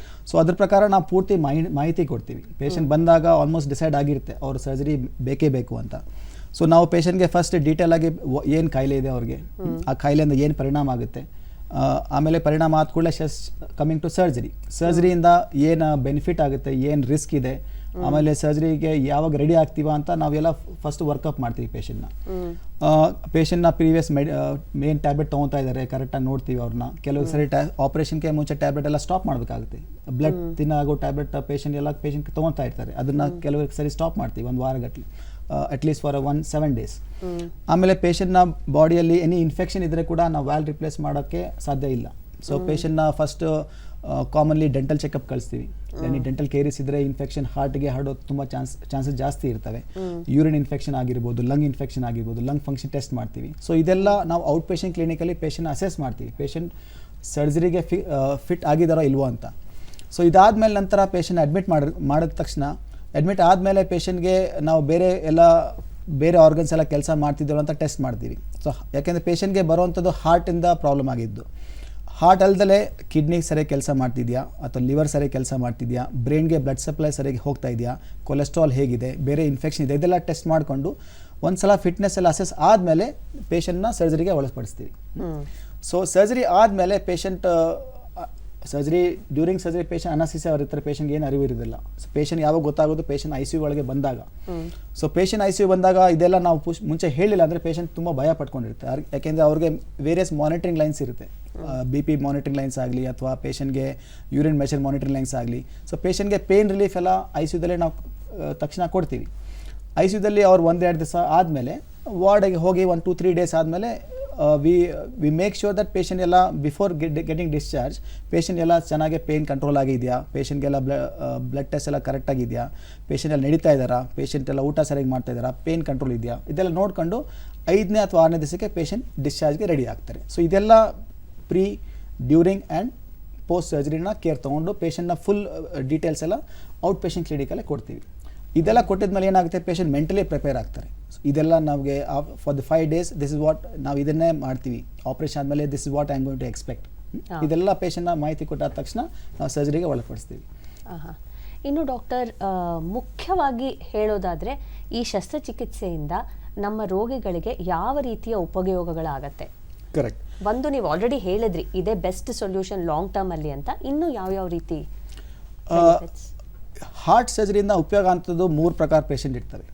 ಸೊ ಅದ್ರ ಪ್ರಕಾರ ನಾವು ಪೂರ್ತಿ ಮಾಹಿತಿ ಕೊಡ್ತೀವಿ. ಪೇಷಂಟ್ ಬಂದಾಗ ಆಲ್ಮೋಸ್ಟ್ ಡಿಸೈಡ್ ಆಗಿರುತ್ತೆ ಅವ್ರ ಸರ್ಜರಿ ಬೇಕೇ ಬೇಕು ಅಂತ. ಸೊ ನಾವು ಪೇಷಂಟ್ಗೆ ಫಸ್ಟ್ ಡೀಟೇಲ್ ಆಗಿ ಏನು ಕಾಯಿಲೆ ಇದೆ ಅವ್ರಿಗೆ, ಆ ಕಾಯಿಲೆಯಿಂದ ಏನು ಪರಿಣಾಮ ಆಗುತ್ತೆ, ಆಮೇಲೆ ಪರಿಣಾಮ ಆದ ಕೂಡಲೇ ಕಮಿಂಗ್ ಟು ಸರ್ಜರಿಯಿಂದ ಏನು ಬೆನಿಫಿಟ್ ಆಗುತ್ತೆ, ಏನು ರಿಸ್ಕ್ ಇದೆ, ಆಮೇಲೆ ಸರ್ಜರಿಗೆ ಯಾವಾಗ ರೆಡಿ ಆಗ್ತೀವ ಅಂತ ನಾವೆಲ್ಲ ಫಸ್ಟ್ ವರ್ಕಪ್ ಮಾಡ್ತೀವಿ ಪೇಷಂಟ್ನ. ಪೇಷಂಟ್ನ ಪ್ರೀವಿಯಸ್ ಮೇನ್ ಟ್ಯಾಬ್ಲೆಟ್ ತೊಗೊತಾ ಇದ್ದಾರೆ ಕರೆಕ್ಟಾಗಿ ನೋಡ್ತೀವಿ ಅವ್ರನ್ನ. ಕೆಲವು ಸರಿ ಆಪರೇಷನ್ಗೆ ಮುಂಚೆ ಟ್ಯಾಬ್ಲೆಟ್ ಎಲ್ಲ ಸ್ಟಾಪ್ ಮಾಡಬೇಕಾಗುತ್ತೆ. ಬ್ಲಡ್ ತಿನ್ನಾಗೋ ಟ್ಯಾಬ್ಲೆಟ್ ಪೇಷಂಟ್ ತೊಗೊತಾ ಇರ್ತಾರೆ, ಅದನ್ನು ಕೆಲವು ಸರಿ ಸ್ಟಾಪ್ ಮಾಡ್ತೀವಿ ಒಂದು ವಾರಗಟ್ಟಲೆ, ಅಟ್ಲೀಸ್ಟ್ ಫಾರ್ 7 days. ಆಮೇಲೆ ಪೇಷಂಟ್ನ ಬಾಡಿಯಲ್ಲಿ ಎನಿ ಇನ್ಫೆಕ್ಷನ್ ಇದ್ದರೆ ಕೂಡ ನಾವು ವ್ಯಾಲ್ ರಿಪ್ಲೇಸ್ ಮಾಡೋಕ್ಕೆ ಸಾಧ್ಯ ಇಲ್ಲ. ಸೊ ಪೇಷಂಟ್ನ ಫಸ್ಟ್ ಕಾಮನ್ಲಿ ಡೆಂಟಲ್ ಚೆಕಪ್ ಕಳಿಸ್ತೀವಿ. ಡೆಂಟಲ್ ಕೇರಿಸ್ ಇದ್ದರೆ ಇನ್ಫೆಕ್ಷನ್ ಹಾರ್ಟ್ಗೆ ಹರಡೋ ತುಂಬ ಚಾನ್ಸಸ್ ಜಾಸ್ತಿ ಇರ್ತವೆ. ಯೂರಿನ್ ಇನ್ಫೆಕ್ಷನ್ ಆಗಿರ್ಬೋದು, ಲಂಗ್ ಇನ್ಫೆಕ್ಷನ್ ಆಗಿರ್ಬೋದು, ಲಂಗ್ ಫಂಕ್ಷನ್ ಟೆಸ್ಟ್ ಮಾಡ್ತೀವಿ. ಸೊ ಇದೆಲ್ಲ ನಾವು ಔಟ್ ಪೇಷಂಟ್ ಕ್ಲಿನಿಕಲ್ಲಿ ಪೇಷಂಟ್ ಅಸೆಸ್ ಮಾಡ್ತೀವಿ, ಪೇಷಂಟ್ ಸರ್ಜರಿಗೆ ಫಿಟ್ ಆಗಿದ್ದಾರೋ ಇಲ್ವೋ ಅಂತ. ಸೊ ಇದಾದಮೇಲೆ ನಂತರ ಪೇಷಂಟ್ ಮಾಡಿದ ತಕ್ಷಣ ಅಡ್ಮಿಟ್ ಆದಮೇಲೆ ಪೇಷಂಟ್ಗೆ ನಾವು ಬೇರೆ ಆರ್ಗನ್ಸ್ ಎಲ್ಲ ಕೆಲಸ ಮಾಡ್ತಿದ್ದೀರೋ ಅಂತ ಟೆಸ್ಟ್ ಮಾಡ್ತೀವಿ. ಸೊ ಯಾಕೆಂದರೆ ಪೇಷಂಟ್ಗೆ ಬರೋವಂಥದ್ದು ಹಾರ್ಟಿಂದ ಪ್ರಾಬ್ಲಮ್ ಆಗಿದ್ದು. ಹಾರ್ಟ್ ಅಲ್ದಲೇ ಕಿಡ್ನಿ ಸರಿಯಾಗಿ ಕೆಲಸ ಮಾಡ್ತಿದೆಯಾ ಅಥವಾ ಲಿವರ್ ಸರಿಯಾಗಿ ಕೆಲಸ ಮಾಡ್ತಿದೆಯಾ, ಬ್ರೈನ್ಗೆ ಬ್ಲಡ್ ಸಪ್ಲೈ ಸರಿಯಾಗಿ ಹೋಗ್ತಾ ಇದೆಯಾ, ಕೊಲೆಸ್ಟ್ರಾಲ್ ಹೇಗಿದೆ, ಬೇರೆ ಇನ್ಫೆಕ್ಷನ್ ಇದೆ, ಇದೆಲ್ಲ ಟೆಸ್ಟ್ ಮಾಡಿಕೊಂಡು ಒಂದು ಸಲ ಫಿಟ್ನೆಸ್ ಎಲ್ಲ ಅಸೆಸ್ ಆದಮೇಲೆ ಪೇಷಂಟ್ನ ಸರ್ಜರಿಗೆ ಒಳಪಡಿಸ್ತೀವಿ. ಸೊ ಸರ್ಜರಿ ಆದಮೇಲೆ ಡ್ಯೂರಿಂಗ್ ಸರ್ಜರಿ ಪೇಷಂಟ್ ಅನಸಿಸಿ ಇರ್ತಾರೆ, ಪೇಷಂಟ್ಗೆ ಏನು ಅರಿವು ಇರೋದಿಲ್ಲ. ಸೊ ಪೇಷಂಟ್ ಯಾವಾಗ ಗೊತ್ತಾಗೋದು ಪೇಷಂಟ್ ICU ಒಳಗೆ ಬಂದಾಗ. ಸೊ ಪೇಷಂಟ್ ICU ಬಂದಾಗ ಇದೆಲ್ಲ ನಾವು ಮುಂಚೆ ಹೇಳಿಲ್ಲ ಅಂದರೆ ಪೇಷಂಟ್ ತುಂಬ ಭಯ ಪಡ್ಕೊಂಡಿರ್ತಾರೆ. ಯಾಕೆಂದರೆ ಅವ್ರಿಗೆ ವೇರಿಯಸ್ ಮಾನಿಟರಿಂಗ್ ಲೈನ್ಸ್ ಇರುತ್ತೆ, BP ಮಾನಿಟರಿಂಗ್ ಲೈನ್ಸ್ ಆಗಲಿ ಅಥವಾ ಪೇಷಂಟ್ಗೆ ಯೂರಿನ್ ಮೆಷರ್ ಮಾನಿಟರಿಂಗ್ ಲೈನ್ಸ್ ಆಗಲಿ. ಸೊ ಪೇಷಂಟ್ಗೆ ಪೇನ್ ರಿಲೀಫ್ ಎಲ್ಲ ICUದಲ್ಲೇ ನಾವು ತಕ್ಷಣ ಕೊಡ್ತೀವಿ. ICUದಲ್ಲಿ ಅವ್ರು 1-2 ದಿವಸ ಆದಮೇಲೆ ವಾರ್ಡಿಗೆ ಹೋಗಿ 1-2-3 days ಆದಮೇಲೆ we make sure that patient ಎಲ್ಲ ಬಿಫೋರ್ ಗೆಟಿಂಗ್ ಡಿಸ್ಚಾರ್ಜ್ ಪೇಷಂಟ್ ಎಲ್ಲ ಚೆನ್ನಾಗಿ ಪೇನ್ ಕಂಟ್ರೋಲ್ ಆಗಿದೆಯಾ, ಪೇಷಂಟ್ಗೆಲ್ಲ ಬ್ಲಡ್ ಟೆಸ್ಟ್ ಎಲ್ಲ ಕರೆಕ್ಟಾಗಿದೆಯಾ, ಪೇಷಂಟ್ ಎಲ್ಲ ನಡೀತಾ ಇದ್ದಾರಾ, ಪೇಷಂಟ್ ಎಲ್ಲ ಊಟ ಸರಿಯಾಗಿ ಮಾಡ್ತಾ ಇದ್ದಾರಾ, ಪೇನ್ ಕಂಟ್ರೋಲ್ ಇದೆಯಾ, ಇದೆಲ್ಲ ನೋಡ್ಕೊಂಡು 5ನೇ ಅಥವಾ 6ನೇ ದಿವಸಕ್ಕೆ ಪೇಷಂಟ್ ಡಿಸ್ಚಾರ್ಜ್ಗೆ ರೆಡಿ ಆಗ್ತಾರೆ. ಸೊ ಇದೆಲ್ಲ ಪ್ರೀ, ಡ್ಯೂರಿಂಗ್ ಆ್ಯಂಡ್ ಪೋಸ್ಟ್ ಸರ್ಜರಿನ ಕೇರ್ ತೊಗೊಂಡು ಪೇಷಂಟ್ನ ಫುಲ್ ಡೀಟೇಲ್ಸ್ ಎಲ್ಲ ಔಟ್ ಪೇಷಂಟ್ ಕ್ಲಿನಿಕಲ್ಲೇ ಕೊಡ್ತೀವಿ. ಇದೆಲ್ಲ ಕೊಟ್ಟಿದ್ಮೇಲೆ ಏನಾಗುತ್ತೆ, ಪೇಷಂಟ್ ಮೆಂಟಲಿ ಪ್ರಿಪೇರ್ ಆಗ್ತಾರೆ. ಇದೆಲ್ಲ ನಮಗೆ for the 5 days this is what ನಾವು ಇದನ್ನೇ ಮಾಡ್ತೀವಿ. ಆಪರೇಷನ್ ಆದಮೇಲೆ this is what I am going to expect. ಇದೆಲ್ಲ ಪೇಷಂಟ್ನ ಮಾಹಿತಿ ಕೊಟ್ಟಾದ ತಕ್ಷಣ ನಾವು ಸರ್ಜರಿಗೆ ಒಳಪಡಿಸ್ತೀವಿ. ಇನ್ನು ಡಾಕ್ಟರ್, ಮುಖ್ಯವಾಗಿ ಹೇಳೋದಾದರೆ ಈ ಶಸ್ತ್ರಚಿಕಿತ್ಸೆಯಿಂದ ನಮ್ಮ ರೋಗಿಗಳಿಗೆ ಯಾವ ರೀತಿಯ ಉಪಯೋಗಗಳಾಗತ್ತೆ? ಕರೆಕ್ಟ್. ಒಂದು ನೀವು ಆಲ್ರೆಡಿ ಹೇಳಿದ್ರಿ ಇದೇ ಬೆಸ್ಟ್ ಸೊಲ್ಯೂಷನ್ ಲಾಂಗ್ ಟರ್ಮ್ ಅಲ್ಲಿ ಅಂತ. ಇನ್ನು ಯಾವ ರೀತಿ ಹಾರ್ಟ್ ಸರ್ಜರಿಯಿಂದ ಉಪಯೋಗ ಅಂಥದ್ದು 3 ಪ್ರಕಾರ ಪೇಷಂಟ್ ಇರ್ತವೆ.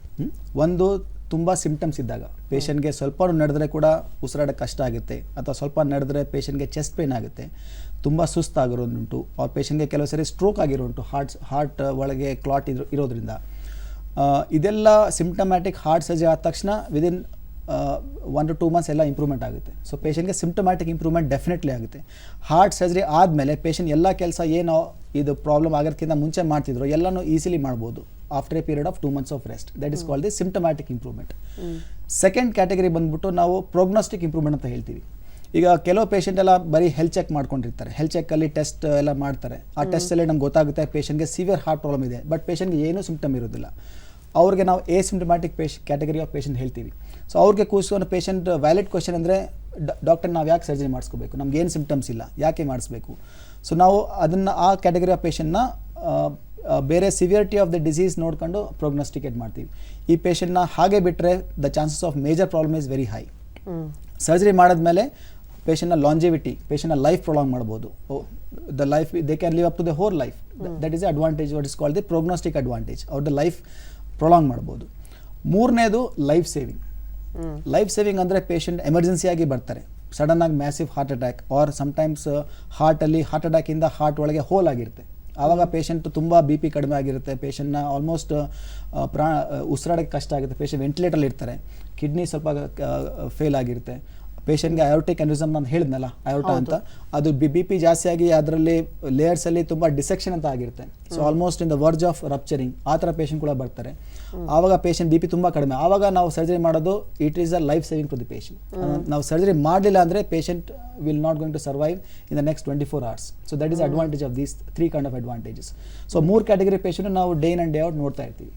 ಒಂದು ತುಂಬ ಸಿಂಪ್ಟಮ್ಸ್ ಇದ್ದಾಗ ಪೇಷಂಟ್ಗೆ ಸ್ವಲ್ಪ ನಡೆದ್ರೆ ಕೂಡ ಉಸಿರಾಡೋಕ್ಕೆ ಕಷ್ಟ ಆಗುತ್ತೆ, ಅಥವಾ ಸ್ವಲ್ಪ ನಡೆದ್ರೆ ಪೇಷಂಟ್ಗೆ ಚೆಸ್ಟ್ ಪೇನ್ ಆಗುತ್ತೆ, ತುಂಬ ಸುಸ್ತಾಗಿರೋದುಂಟು, ಅವ್ರ ಪೇಷಂಟ್ಗೆ ಕೆಲವು ಸರಿ ಸ್ಟ್ರೋಕ್ ಆಗಿರೋಂಟು ಹಾರ್ಟ್ ಒಳಗೆ ಕ್ಲಾಟ್ ಇರೋದ್ರಿಂದ. ಇದೆಲ್ಲ ಸಿಂಪ್ಟಮ್ಯಾಟಿಕ್ ಹಾರ್ಟ್ ಸರ್ಜರಿ ಆದ ತಕ್ಷಣ ವಿದಿನ್ 1 to 2 months ಎಲ್ಲ ಇಂಪ್ರೂವ್ಮೆಂಟ್ ಆಗುತ್ತೆ. ಸೊ ಪೇಷಂಟ್ಗೆ ಸಿಂಪ್ಟಮ್ಯಾಟಿಕ್ ಇಂಪ್ರೂವ್ಮೆಂಟ್ ಡೆಫಿನೆಟ್ಲಿ ಆಗುತ್ತೆ. ಹಾರ್ಟ್ ಸರ್ಜರಿ ಆದಮೇಲೆ ಪೇಷಂಟ್ ಎಲ್ಲ ಕೆಲಸ ಏನೋ ಇದು ಪ್ರಾಬ್ಲಮ್ ಆಗೋದಕ್ಕಿಂತ ಮುಂಚೆ ಮಾಡ್ತಿದ್ರು ಎಲ್ಲನೂ ಈಸಿಲಿ ಮಾಡ್ಬೋದು after A period of 2 months of rest. That is called the symptomatic improvement. Second category ಬಂದ್ಬಿಟ್ಟು ನಾವು ಪ್ರೋಗ್ನಾಸ್ಟಿಕ್ ಇಂಪ್ರೂವ್ಮೆಂಟ್ ಅಂತ ಹೇಳ್ತೀವಿ. ಈಗ ಕೆಲವು ಪೇಷಂಟ್ ಎಲ್ಲ ಬರೀ ಹೆಲ್ತ್ ಚೆಕ್ ಮಾಡ್ಕೊಂಡಿರ್ತಾರೆ, ಹೆಲ್ತ್ ಚೆಕ್ಕಲ್ಲಿ ಟೆಸ್ಟ್ ಎಲ್ಲ ಮಾಡ್ತಾರೆ. ಆ ಟೆಸ್ಟಲ್ಲಿ ನಮ್ಗೆ ಗೊತ್ತಾಗುತ್ತೆ ಪೇಷಂಟ್ಗೆ ಸಿವಿಯರ್ ಹಾರ್ಟ್ ಪ್ರಾಬ್ಲಮ್ ಇದೆ, ಬಟ್ ಪೇಷಂಟ್ಗೆ ಏನೂ ಸಿಂಪ್ಟಮ್ ಇರೋದಿಲ್ಲ. ಅವ್ರಿಗೆ ನಾವು ಎಸಿಂಪ್ಟಮ್ಯಾಟಿಕ್ ಕ್ಯಾಟಗರಿ ಆಫ್ ಪೇಷಂಟ್ ಹೇಳ್ತೀವಿ. ಸೊ ಅವ್ರಿಗೆ ಕೂರಿಸೋ ಪೇಷಂಟ್ ವ್ಯಾಲಿಡ್ ಕ್ವಶನ್ ಅಂದರೆ ಡಾಕ್ಟರ್ ನಾವು ಯಾಕೆ ಸರ್ಜರಿ ಮಾಡಿಸ್ಕೋಬೇಕು, ನಮ್ಗೆ ಏನು ಸಿಂಪ್ಟಮ್ಸ್ ಇಲ್ಲ, ಯಾಕೆ ಮಾಡಿಸ್ಬೇಕು. ಸೊ ನಾವು ಅದನ್ನು ಆ ಕ್ಯಾಟಗರಿ ಆಫ್ ಪೇಷಂಟ್ನ ಬೇರೆ ಸಿವಿಯರಿಟಿ ಆಫ್ ದ ಡಿಸೀಸ್ ನೋಡ್ಕೊಂಡು ಪ್ರೋಗ್ನೋಸ್ಟಿಕೇಟ್ ಮಾಡ್ತೀವಿ. ಈ ಪೇಷಂಟ್ನ ಹಾಗೆ ಬಿಟ್ಟರೆ the chances of major problem is very high. Surgery ಮಾಡಿದ್ಮೇಲೆ ಪೇಷಂಟ್ನ ಲಾಂಜಿವಿಟಿ, ಪೇಷಂಟ್ನ ಲೈಫ್ ಪ್ರೊಲಾಂಗ್ ಮಾಡ್ಬೋದು. The life they can live up to the whole life. That is advantage, what is called the prognostic advantage. ಅವ್ರದ್ದು life prolong ಮಾಡ್ಬೋದು. ಮೂರನೇದು life saving. Life saving ಅಂದರೆ patient ಎಮರ್ಜೆನ್ಸಿಯಾಗಿ ಬರ್ತಾರೆ, ಸಡನ್ ಆಗಿ massive heart attack or sometimes ಹಾರ್ಟಲ್ಲಿ heart ಅಟ್ಯಾಕಿಂದ heart ಒಳಗೆ ಹೋಲ್ ಆಗಿರುತ್ತೆ. ಆವಾಗ ಪೇಷಂಟ್ ತುಂಬ BP ಕಡಿಮೆ ಆಗಿರುತ್ತೆ, ಪೇಷಂಟ್ನ ಆಲ್ಮೋಸ್ಟ್ ಉಸಿರಾಡೋಕ್ಕೆ ಕಷ್ಟ ಆಗುತ್ತೆ, ಪೇಷಂಟ್ ವೆಂಟಿಲೇಟರಲ್ಲಿ ಇರ್ತಾರೆ, ಕಿಡ್ನಿ ಸ್ವಲ್ಪ ಫೇಲ್ ಆಗಿರುತ್ತೆ, ಪೇಷಂಟ್ಗೆ ಅಯೋರ್ಟಿಕ್ ಅನ್ಯೂರಿಸಮ್ ನಾನು ಹೇಳಿದ್ನಲ್ಲ ಅಯೋರ್ಟಾ ಅಂತ, ಅದು BP ಜಾಸ್ತಿ ಆಗಿ ಅದರಲ್ಲಿ ಲೇಯರ್ಸಲ್ಲಿ ತುಂಬ ಡಿಸೆಕ್ಷನ್ ಅಂತ ಆಗಿರುತ್ತೆ. So almost in the verge of rupturing ಆ ಥರ ಪೇಷಂಟ್ ಕೂಡ ಬರ್ತಾರೆ. ಆವಾಗ ಪೇಷಂಟ್ BP ತುಂಬ ಕಡಿಮೆ, ಆವಾಗ ನಾವು ಸರ್ಜರಿ ಮಾಡೋದು it is a life saving to the patient. ನಾವು ಸರ್ಜರಿ ಮಾಡಲಿಲ್ಲ ಅಂದರೆ patient will not going to survive in the next 24 hours. So that is advantage of these 3 kind of advantages. So 3 category patient ನಾವು day in and day out ನೋಡ್ತಾ ಇರ್ತೀವಿ.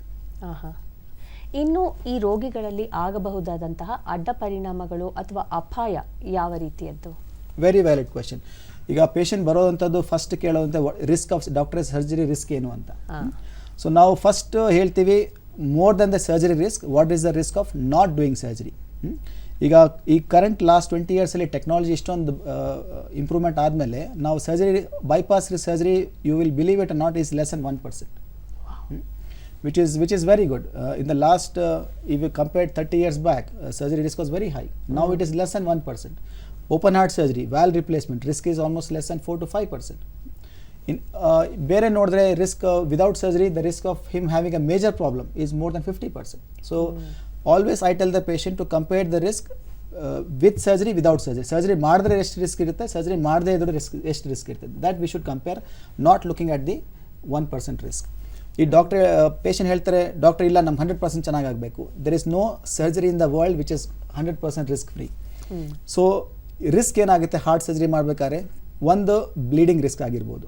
ಇನ್ನು ಈ ರೋಗಿಗಳಲ್ಲಿ ಆಗಬಹುದಾದಂತಹ ಅಡ್ಡ ಪರಿಣಾಮಗಳು ಅಥವಾ ಅಪಾಯ ಯಾವ ರೀತಿಯದ್ದು? Very valid question. ಈಗ ಪೇಷಂಟ್ ಬರೋವಂಥದ್ದು ಫಸ್ಟ್ ಕೇಳೋವಂಥ risk of doctor surgery risk ಏನು ಅಂತ. ಸೊ ನಾವು ಫಸ್ಟ್ ಹೇಳ್ತೀವಿ more than the surgery risk, what is the risk of not doing surgery. ಈಗ ಈ ಕರೆಂಟ್ ಲಾಸ್ಟ್ 20 yearsಲ್ಲಿ ಟೆಕ್ನಾಲಜಿ ಇಷ್ಟೊಂದು ಇಂಪ್ರೂವ್ಮೆಂಟ್ ಆದಮೇಲೆ ನಾವು surgery bypass surgery you will believe it not is less than 1%. which is very good. In the last, if you compared 30 years back, surgery risk was very high. Now it is less than 1%. Open heart surgery, valve replacement, risk is almost less than 4 to 5%. In ಬೇರೆ ನೋಡಿದ್ರೆ risk without surgery, the risk of him having a major problem is more than 50%. So always I tell the patient to compare the risk with surgery, without surgery. Surgery ಮಾಡಿದ್ರೆ ಎಷ್ಟು risk ಇರುತ್ತೆ, surgery ಮಾಡದೇ ಇದ್ರೆ ಎಷ್ಟು risk ಇರ್ತದೆ. That we should compare, not looking at the 1% risk. ಈ doctor patient ಹೇಳ್ತಾರೆ doctor ಇಲ್ಲ ನಮ್ಗೆ 100% ಚೆನ್ನಾಗಾಗಬೇಕು. There is no surgery in the world which is 100% risk free. So risk ಏನಾಗುತ್ತೆ ಹಾರ್ಟ್ ಸರ್ಜರಿ ಮಾಡಬೇಕಾದ್ರೆ, ಒಂದು ಬ್ಲೀಡಿಂಗ್ ರಿಸ್ಕ್ ಆಗಿರ್ಬೋದು.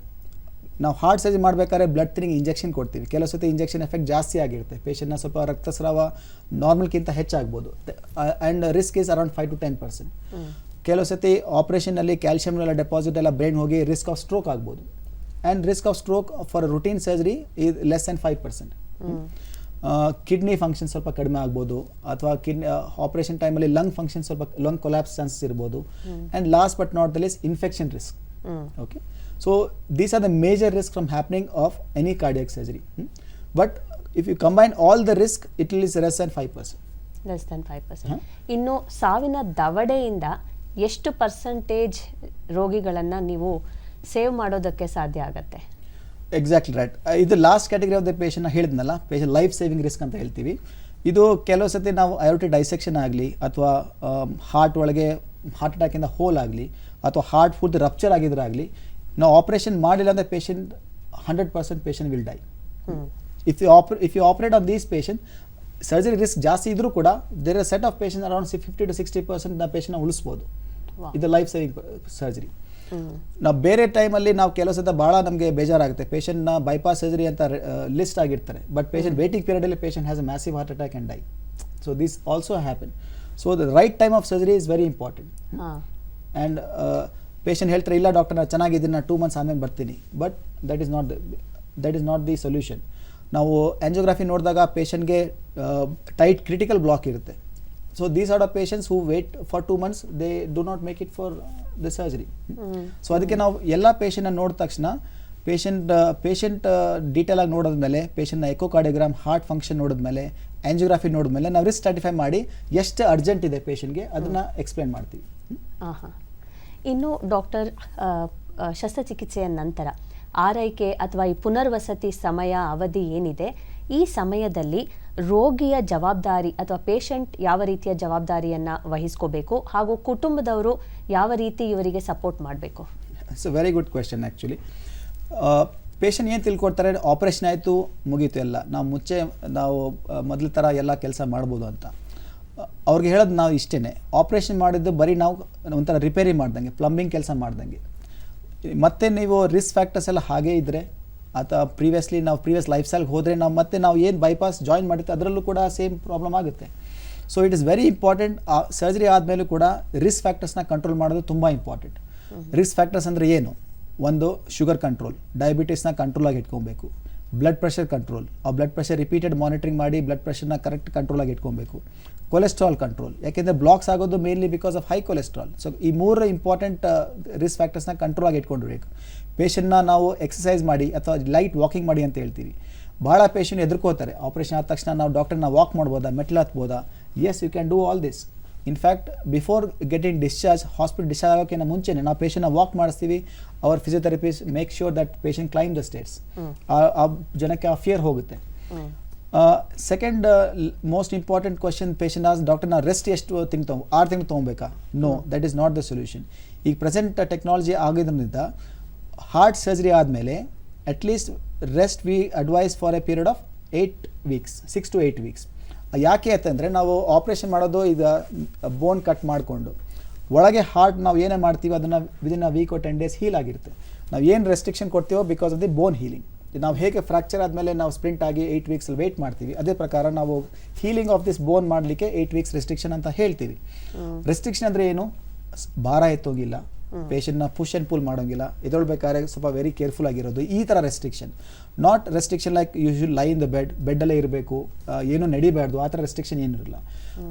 ನಾವು ಹಾರ್ಟ್ ಸರ್ಜರಿ ಮಾಡಬೇಕಾದ್ರೆ ಬ್ಲಡ್ ಥಿನ್ನಿಂಗ್ ಇಂಜೆಕ್ಷನ್ ಕೊಡ್ತೀವಿ, ಕೆಲವು ಸತಿ ಇಂಜೆಕ್ಷನ್ ಎಫೆಕ್ಟ್ ಜಾಸ್ತಿ ಆಗಿರುತ್ತೆ, ಪೇಷಂಟ್ನ ಸ್ವಲ್ಪ ರಕ್ತಸ್ರಾವ ನಾರ್ಮಲ್ಗಿಂತ ಹೆಚ್ಚಾಗ್ಬೋದು. And risk is around 5 to 10%. ಕೆಲವು ಸತಿ ಆಪರೇಷನಲ್ಲಿ ಕ್ಯಾಲ್ಶಿಯಂ ಎಲ್ಲ ಡೆಪಾಸಿಟ್ ಎಲ್ಲ ಬ್ರೈನ್ ಹೋಗಿ ರಿಸ್ಕ್ ಆಫ್ ಸ್ಟ್ರೋಕ್ ಆಗ್ಬೋದು. And risk of stroke for a routine surgery is less than 5%. Kidney function ಸ್ವಲ್ಪ ಕಡಿಮೆ ಆಗ್ಬೋದು, ಅಥವಾ ಕಿಡ್ನಿ ಆಪರೇಷನ್ ಟೈಮಲ್ಲಿ ಲಂಗ್ ಫಂಕ್ಷನ್ ಸ್ವಲ್ಪ ಲಂಗ್ ಕೊಲ್ಯಾಪ್ಸ್ ಚಾನ್ಸಸ್ ಇರ್ಬೋದು. And last but not the least infection risk. Okay, so these are the major risk from happening of any cardiac surgery. But if you combine all the risk it will is less than 5%. Less than 5%. ಇನ್ನು ಸಾವಿನ ದವಡೆಯಿಂದ ಎಷ್ಟು percentage ರೋಗಿಗಳನ್ನು ನೀವು save ಮಾಡೋದಕ್ಕೆ ಸಾಧ್ಯ ಆಗುತ್ತೆ? Exactly right. ಇದು last category of the ಪೇಷಂಟ್ನ ಹೇಳಿದ್ನಲ್ಲ, ಪೇಷಂಟ್ ಲೈಫ್ ಸೇವಿಂಗ್ ರಿಸ್ಕ್ ಅಂತ ಹೇಳ್ತೀವಿ. ಇದು ಕೆಲವು ಸತಿ ನಾವು ಅಯೋರ್ಟಿಕ್ ಡೈಸೆಕ್ಷನ್ ಆಗಲಿ, ಅಥವಾ ಹಾರ್ಟ್ ಒಳಗೆ ಹಾರ್ಟ್ ಅಟ್ಯಾಕಿಂದ ಹೋಲ್ ಆಗಲಿ, ಅಥವಾ ಹಾರ್ಟ್ ಫುಲ್ ರಪ್ಚರ್ ಆಗಿದ್ರಾಗಲಿ, ನಾವು ಆಪರೇಷನ್ ಮಾಡಿಲ್ಲ ಅಂದರೆ patient 100% patient will die. If you operate on these patient, surgery risk ಜಾಸ್ತಿ ಇದ್ರೂ ಕೂಡ there are set of patient around 50 to 60% ನಾವು ಪೇಷಂಟ್ನ ಉಳಿಸ್ಬೋದು. ಇದು ಲೈಫ್ ಸೇವಿಂಗ್ ಸರ್ಜರಿ. ನಾವು ಬೇರೆ ಟೈಮಲ್ಲಿ ನಾವು ಕೆಲವು ಸತ ಭಾಳ ನಮಗೆ ಬೇಜಾರಾಗುತ್ತೆ, ಪೇಷಂಟ್ನ ಬೈಪಾಸ್ ಸರ್ಜರಿ ಅಂತ ಲಿಸ್ಟ್ ಆಗಿರ್ತಾರೆ, ಬಟ್ ಪೇಷಂಟ್ ವೇಟಿಂಗ್ ಪೀರಿಯಡಲ್ಲಿ patient has a massive heart attack and die. So this also happen. So the right time of surgery is very important. And patient ಹೇಳ್ತಾರೆ ಇಲ್ಲ ಡಾಕ್ಟರ್ ನಾನು ಚೆನ್ನಾಗಿದ್ದೀನಿ, ನಾನು 2 months ಆಮೇಲೆ ಬರ್ತೀನಿ. But that is not the solution. ನಾವು angiography ನೋಡಿದಾಗ ಪೇಷಂಟ್ಗೆ ಟೈಟ್ ಕ್ರಿಟಿಕಲ್ ಬ್ಲಾಕ್ ಇರುತ್ತೆ. So these are the patients who wait for 2 months, they do not make it for the surgery. So ಅದಕ್ಕೆ ನಾವು ಎಲ್ಲ ಪೇಷಂಟ್ನ ನೋಡಿದ ತಕ್ಷಣ ಪೇಷಂಟ್ ಡೀಟೇಲ್ ಆಗಿ ನೋಡಿದ್ಮೇಲೆ, ಪೇಷಂಟ್ನ ಎಕೋಕಾರ್ಡಿಯೋಗ್ರಾಮ್, ಹಾರ್ಟ್ ಫಂಕ್ಷನ್ ನೋಡಿದ್ಮೇಲೆ, ಆಂಜಿಯೋಗ್ರಫಿ ನೋಡಿದ್ಮೇಲೆ ನಾವು ರಿಸ್ಕ್ ಸ್ಟ್ರಾಟಿಫೈ ಮಾಡಿ ಎಷ್ಟು ಅರ್ಜೆಂಟ್ ಇದೆ ಪೇಷಂಟ್ಗೆ ಅದನ್ನು ಎಕ್ಸ್ಪ್ಲೇನ್ ಮಾಡ್ತೀವಿ. ಇನ್ನು ಡಾಕ್ಟರ್, ಶಸ್ತ್ರಚಿಕಿತ್ಸೆಯ ನಂತರ ಆರೈಕೆ ಅಥವಾ ಈ ಪುನರ್ವಸತಿ ಸಮಯ ಅವಧಿ ಏನಿದೆ, ಈ ಸಮಯದಲ್ಲಿ ರೋಗಿಯ ಜವಾಬ್ದಾರಿ ಅಥವಾ ಪೇಷಂಟ್ ಯಾವ ರೀತಿಯ ಜವಾಬ್ದಾರಿಯನ್ನು ವಹಿಸ್ಕೋಬೇಕು, ಹಾಗೂ ಕುಟುಂಬದವರು ಯಾವ ರೀತಿ ಇವರಿಗೆ ಸಪೋರ್ಟ್ ಮಾಡಬೇಕು? It's a very good question. Actually patient ಏನು ತಿಳ್ಕೊಡ್ತಾರೆ, ಆಪ್ರೇಷನ್ ಆಯಿತು ಮುಗೀತು, ಎಲ್ಲ ನಾವು ಮೊದಲ ಥರ ಎಲ್ಲ ಕೆಲಸ ಮಾಡ್ಬೋದು ಅಂತ. ಅವ್ರಿಗೆ ಹೇಳೋದು ನಾವು ಇಷ್ಟೇ, ಆಪ್ರೇಷನ್ ಮಾಡಿದ್ದು ಬರೀ ನಾವು ಒಂಥರ ರಿಪೇರಿ ಮಾಡ್ದಂಗೆ, ಪ್ಲಂಬಿಂಗ್ ಕೆಲಸ ಮಾಡ್ದಂಗೆ. ಮತ್ತೆ ನೀವು ರಿಸ್ಕ್ ಫ್ಯಾಕ್ಟರ್ಸ್ ಎಲ್ಲ ಹಾಗೇ ಇದ್ದರೆ, ಅಥವಾ ಪ್ರೀವಿಯಸ್ ಲೈಫ್ ಸ್ಟೈಲ್ಗೆ ಹೋದರೆ ನಾವು ಏನು ಬೈಪಾಸ್ ಜಾಯಿನ್ ಮಾಡಿರ್ತೀವಿ ಅದರಲ್ಲೂ ಕೂಡ ಸೇಮ್ ಪ್ರಾಬ್ಲಮ್ ಆಗುತ್ತೆ. So it is very important. Surgery ಆದಮೇಲೂ ಕೂಡ ರಿಸ್ಕ್ ಫ್ಯಾಕ್ಟರ್ಸ್ನ ಕಂಟ್ರೋಲ್ ಮಾಡೋದು ತುಂಬ ಇಂಪಾರ್ಟೆಂಟ್. ರಿಸ್ಕ್ ಫ್ಯಾಕ್ಟರ್ಸ್ ಅಂದರೆ ಏನು? ಒಂದು ಶುಗರ್ ಕಂಟ್ರೋಲ್, ಡಯಾಬಿಟಿಸ್ನ ಕಂಟ್ರೋಲಾಗಿ ಇಟ್ಕೊಬೇಕು. ಬ್ಲಡ್ ಪ್ರೆಷರ್ ಕಂಟ್ರೋಲ್, ಆ ಬ್ಲಡ್ ಪ್ರೆಷರ್ ರಿಪೀಟೆಡ್ ಮಾನಿಟರಿಂಗ್ ಮಾಡಿ ಬ್ಲಡ್ ಪ್ರೆಷರ್ನ ಕರೆಕ್ಟ್ ಕಂಟ್ರೋಲಾಗಿ ಇಟ್ಕೊಬೇಕು. ಕೊಲೆಸ್ಟ್ರಾಲ್ ಕಂಟ್ರೋಲ್, ಯಾಕೆಂದರೆ ಬ್ಲಾಕ್ಸ್ ಆಗೋದು mainly because of high cholesterol. So ಈ 3 ಇಂಪಾರ್ಟೆಂಟ್ ರಿಸ್ಕ್ ಫ್ಯಾಕ್ಟರ್ಸ್ನ ಕಂಟ್ರೋಲಾಗಿ ಇಟ್ಕೊಂಡಿರ್ಬೇಕು. ಪೇಷಂಟ್ನ ನಾವು ಎಕ್ಸಸೈಸ್ ಮಾಡಿ ಅಥವಾ ಲೈಟ್ ವಾಕಿಂಗ್ ಮಾಡಿ ಅಂತ ಹೇಳ್ತೀವಿ. ಭಾಳ ಪೇಷಂಟ್ ಎದುರ್ಕೋತಾರೆ, ಆಪರೇಷನ್ ಆದ ತಕ್ಷಣ ನಾವು ಡಾಕ್ಟರ್ನ ವಾಕ್ ಮಾಡ್ಬೋದಾ, ಮೆಟ್ಲು ಹತ್ಬೋದಾ? Yes, you can do all this. In fact before getting discharge, hospital discharge ಆಗೋಕ್ಕಿಂತ ಮುಂಚೆನೇ ನಾವು ಪೇಷಂಟ್ನ ವಾಕ್ ಮಾಡಿಸ್ತೀವಿ. Our physiotherapist make sure that patient climb the stairs. ಆ ಜನಕ್ಕೆ ಆ ಫಿಯರ್ ಹೋಗುತ್ತೆ. Second most important question patient ask doctor, ನಾವು ರೆಸ್ಟ್ ಎಷ್ಟು 6 ತಿಂಗಳು ತೊಗೊಬೇಕಾ? No, that is not the solution. ಈಗ ಪ್ರೆಸೆಂಟ್ ಟೆಕ್ನಾಲಜಿ ಆಗಿದ್ದರಿಂದ ಹಾರ್ಟ್ ಸರ್ಜರಿ ಆದಮೇಲೆ at least rest we advise for a period of 8 weeks, 6 to 8 weeks. ಯಾಕೆ ಅಂತಂದರೆ ನಾವು ಆಪ್ರೇಷನ್ ಮಾಡೋದು ಈಗ ಬೋನ್ ಕಟ್ ಮಾಡಿಕೊಂಡು ಒಳಗೆ ಹಾರ್ಟ್ ನಾವು ಏನೇ ಮಾಡ್ತೀವಿ ಅದನ್ನು within a week or 10 days heal ಆಗಿರುತ್ತೆ. ನಾವು ಏನು ರೆಸ್ಟ್ರಿಕ್ಷನ್ ಕೊಡ್ತೀವೋ because of the bone healing. ನಾವು ಹೇಗೆ ಫ್ರ್ಯಾಕ್ಚರ್ ಆದಮೇಲೆ ನಾವು ಸ್ಪ್ರಿಂಟ್ ಆಗಿ 8 weeks ವೇಟ್ ಮಾಡ್ತೀವಿ, ಅದೇ ಪ್ರಕಾರ ನಾವು ಹೀಲಿಂಗ್ ಆಫ್ ದಿಸ್ ಬೋನ್ ಮಾಡಲಿಕ್ಕೆ 8 weeks ರೆಸ್ಟ್ರಿಕ್ಷನ್ ಅಂತ ಹೇಳ್ತೀವಿ. ರೆಸ್ಟ್ರಿಕ್ಷನ್ ಅಂದರೆ ಏನು? ಭಾರ ಎತ್ತೋಗಿಲ್ಲ, ಪೇಷಂಟ್ನ ಪುಷ್ ಆ್ಯಂಡ್ ಪುಲ್ ಮಾಡೋಂಗಿಲ್ಲ, ಎದೊಳ್ಬೇಕಾದ್ರೆ ಸ್ವಲ್ಪ ವೆರಿ ಕೇರ್ಫುಲ್ ಆಗಿರೋದು, ಈ ಥರ restriction. Not restriction like you should lie in the ಬೆಡ್ಡಲ್ಲೇ ಇರಬೇಕು, ಏನೂ ನಡಿಬಾರ್ದು, ಆ ಥರ ರೆಸ್ಟ್ರಿಕ್ಷನ್ ಏನಿರಲ್ಲ.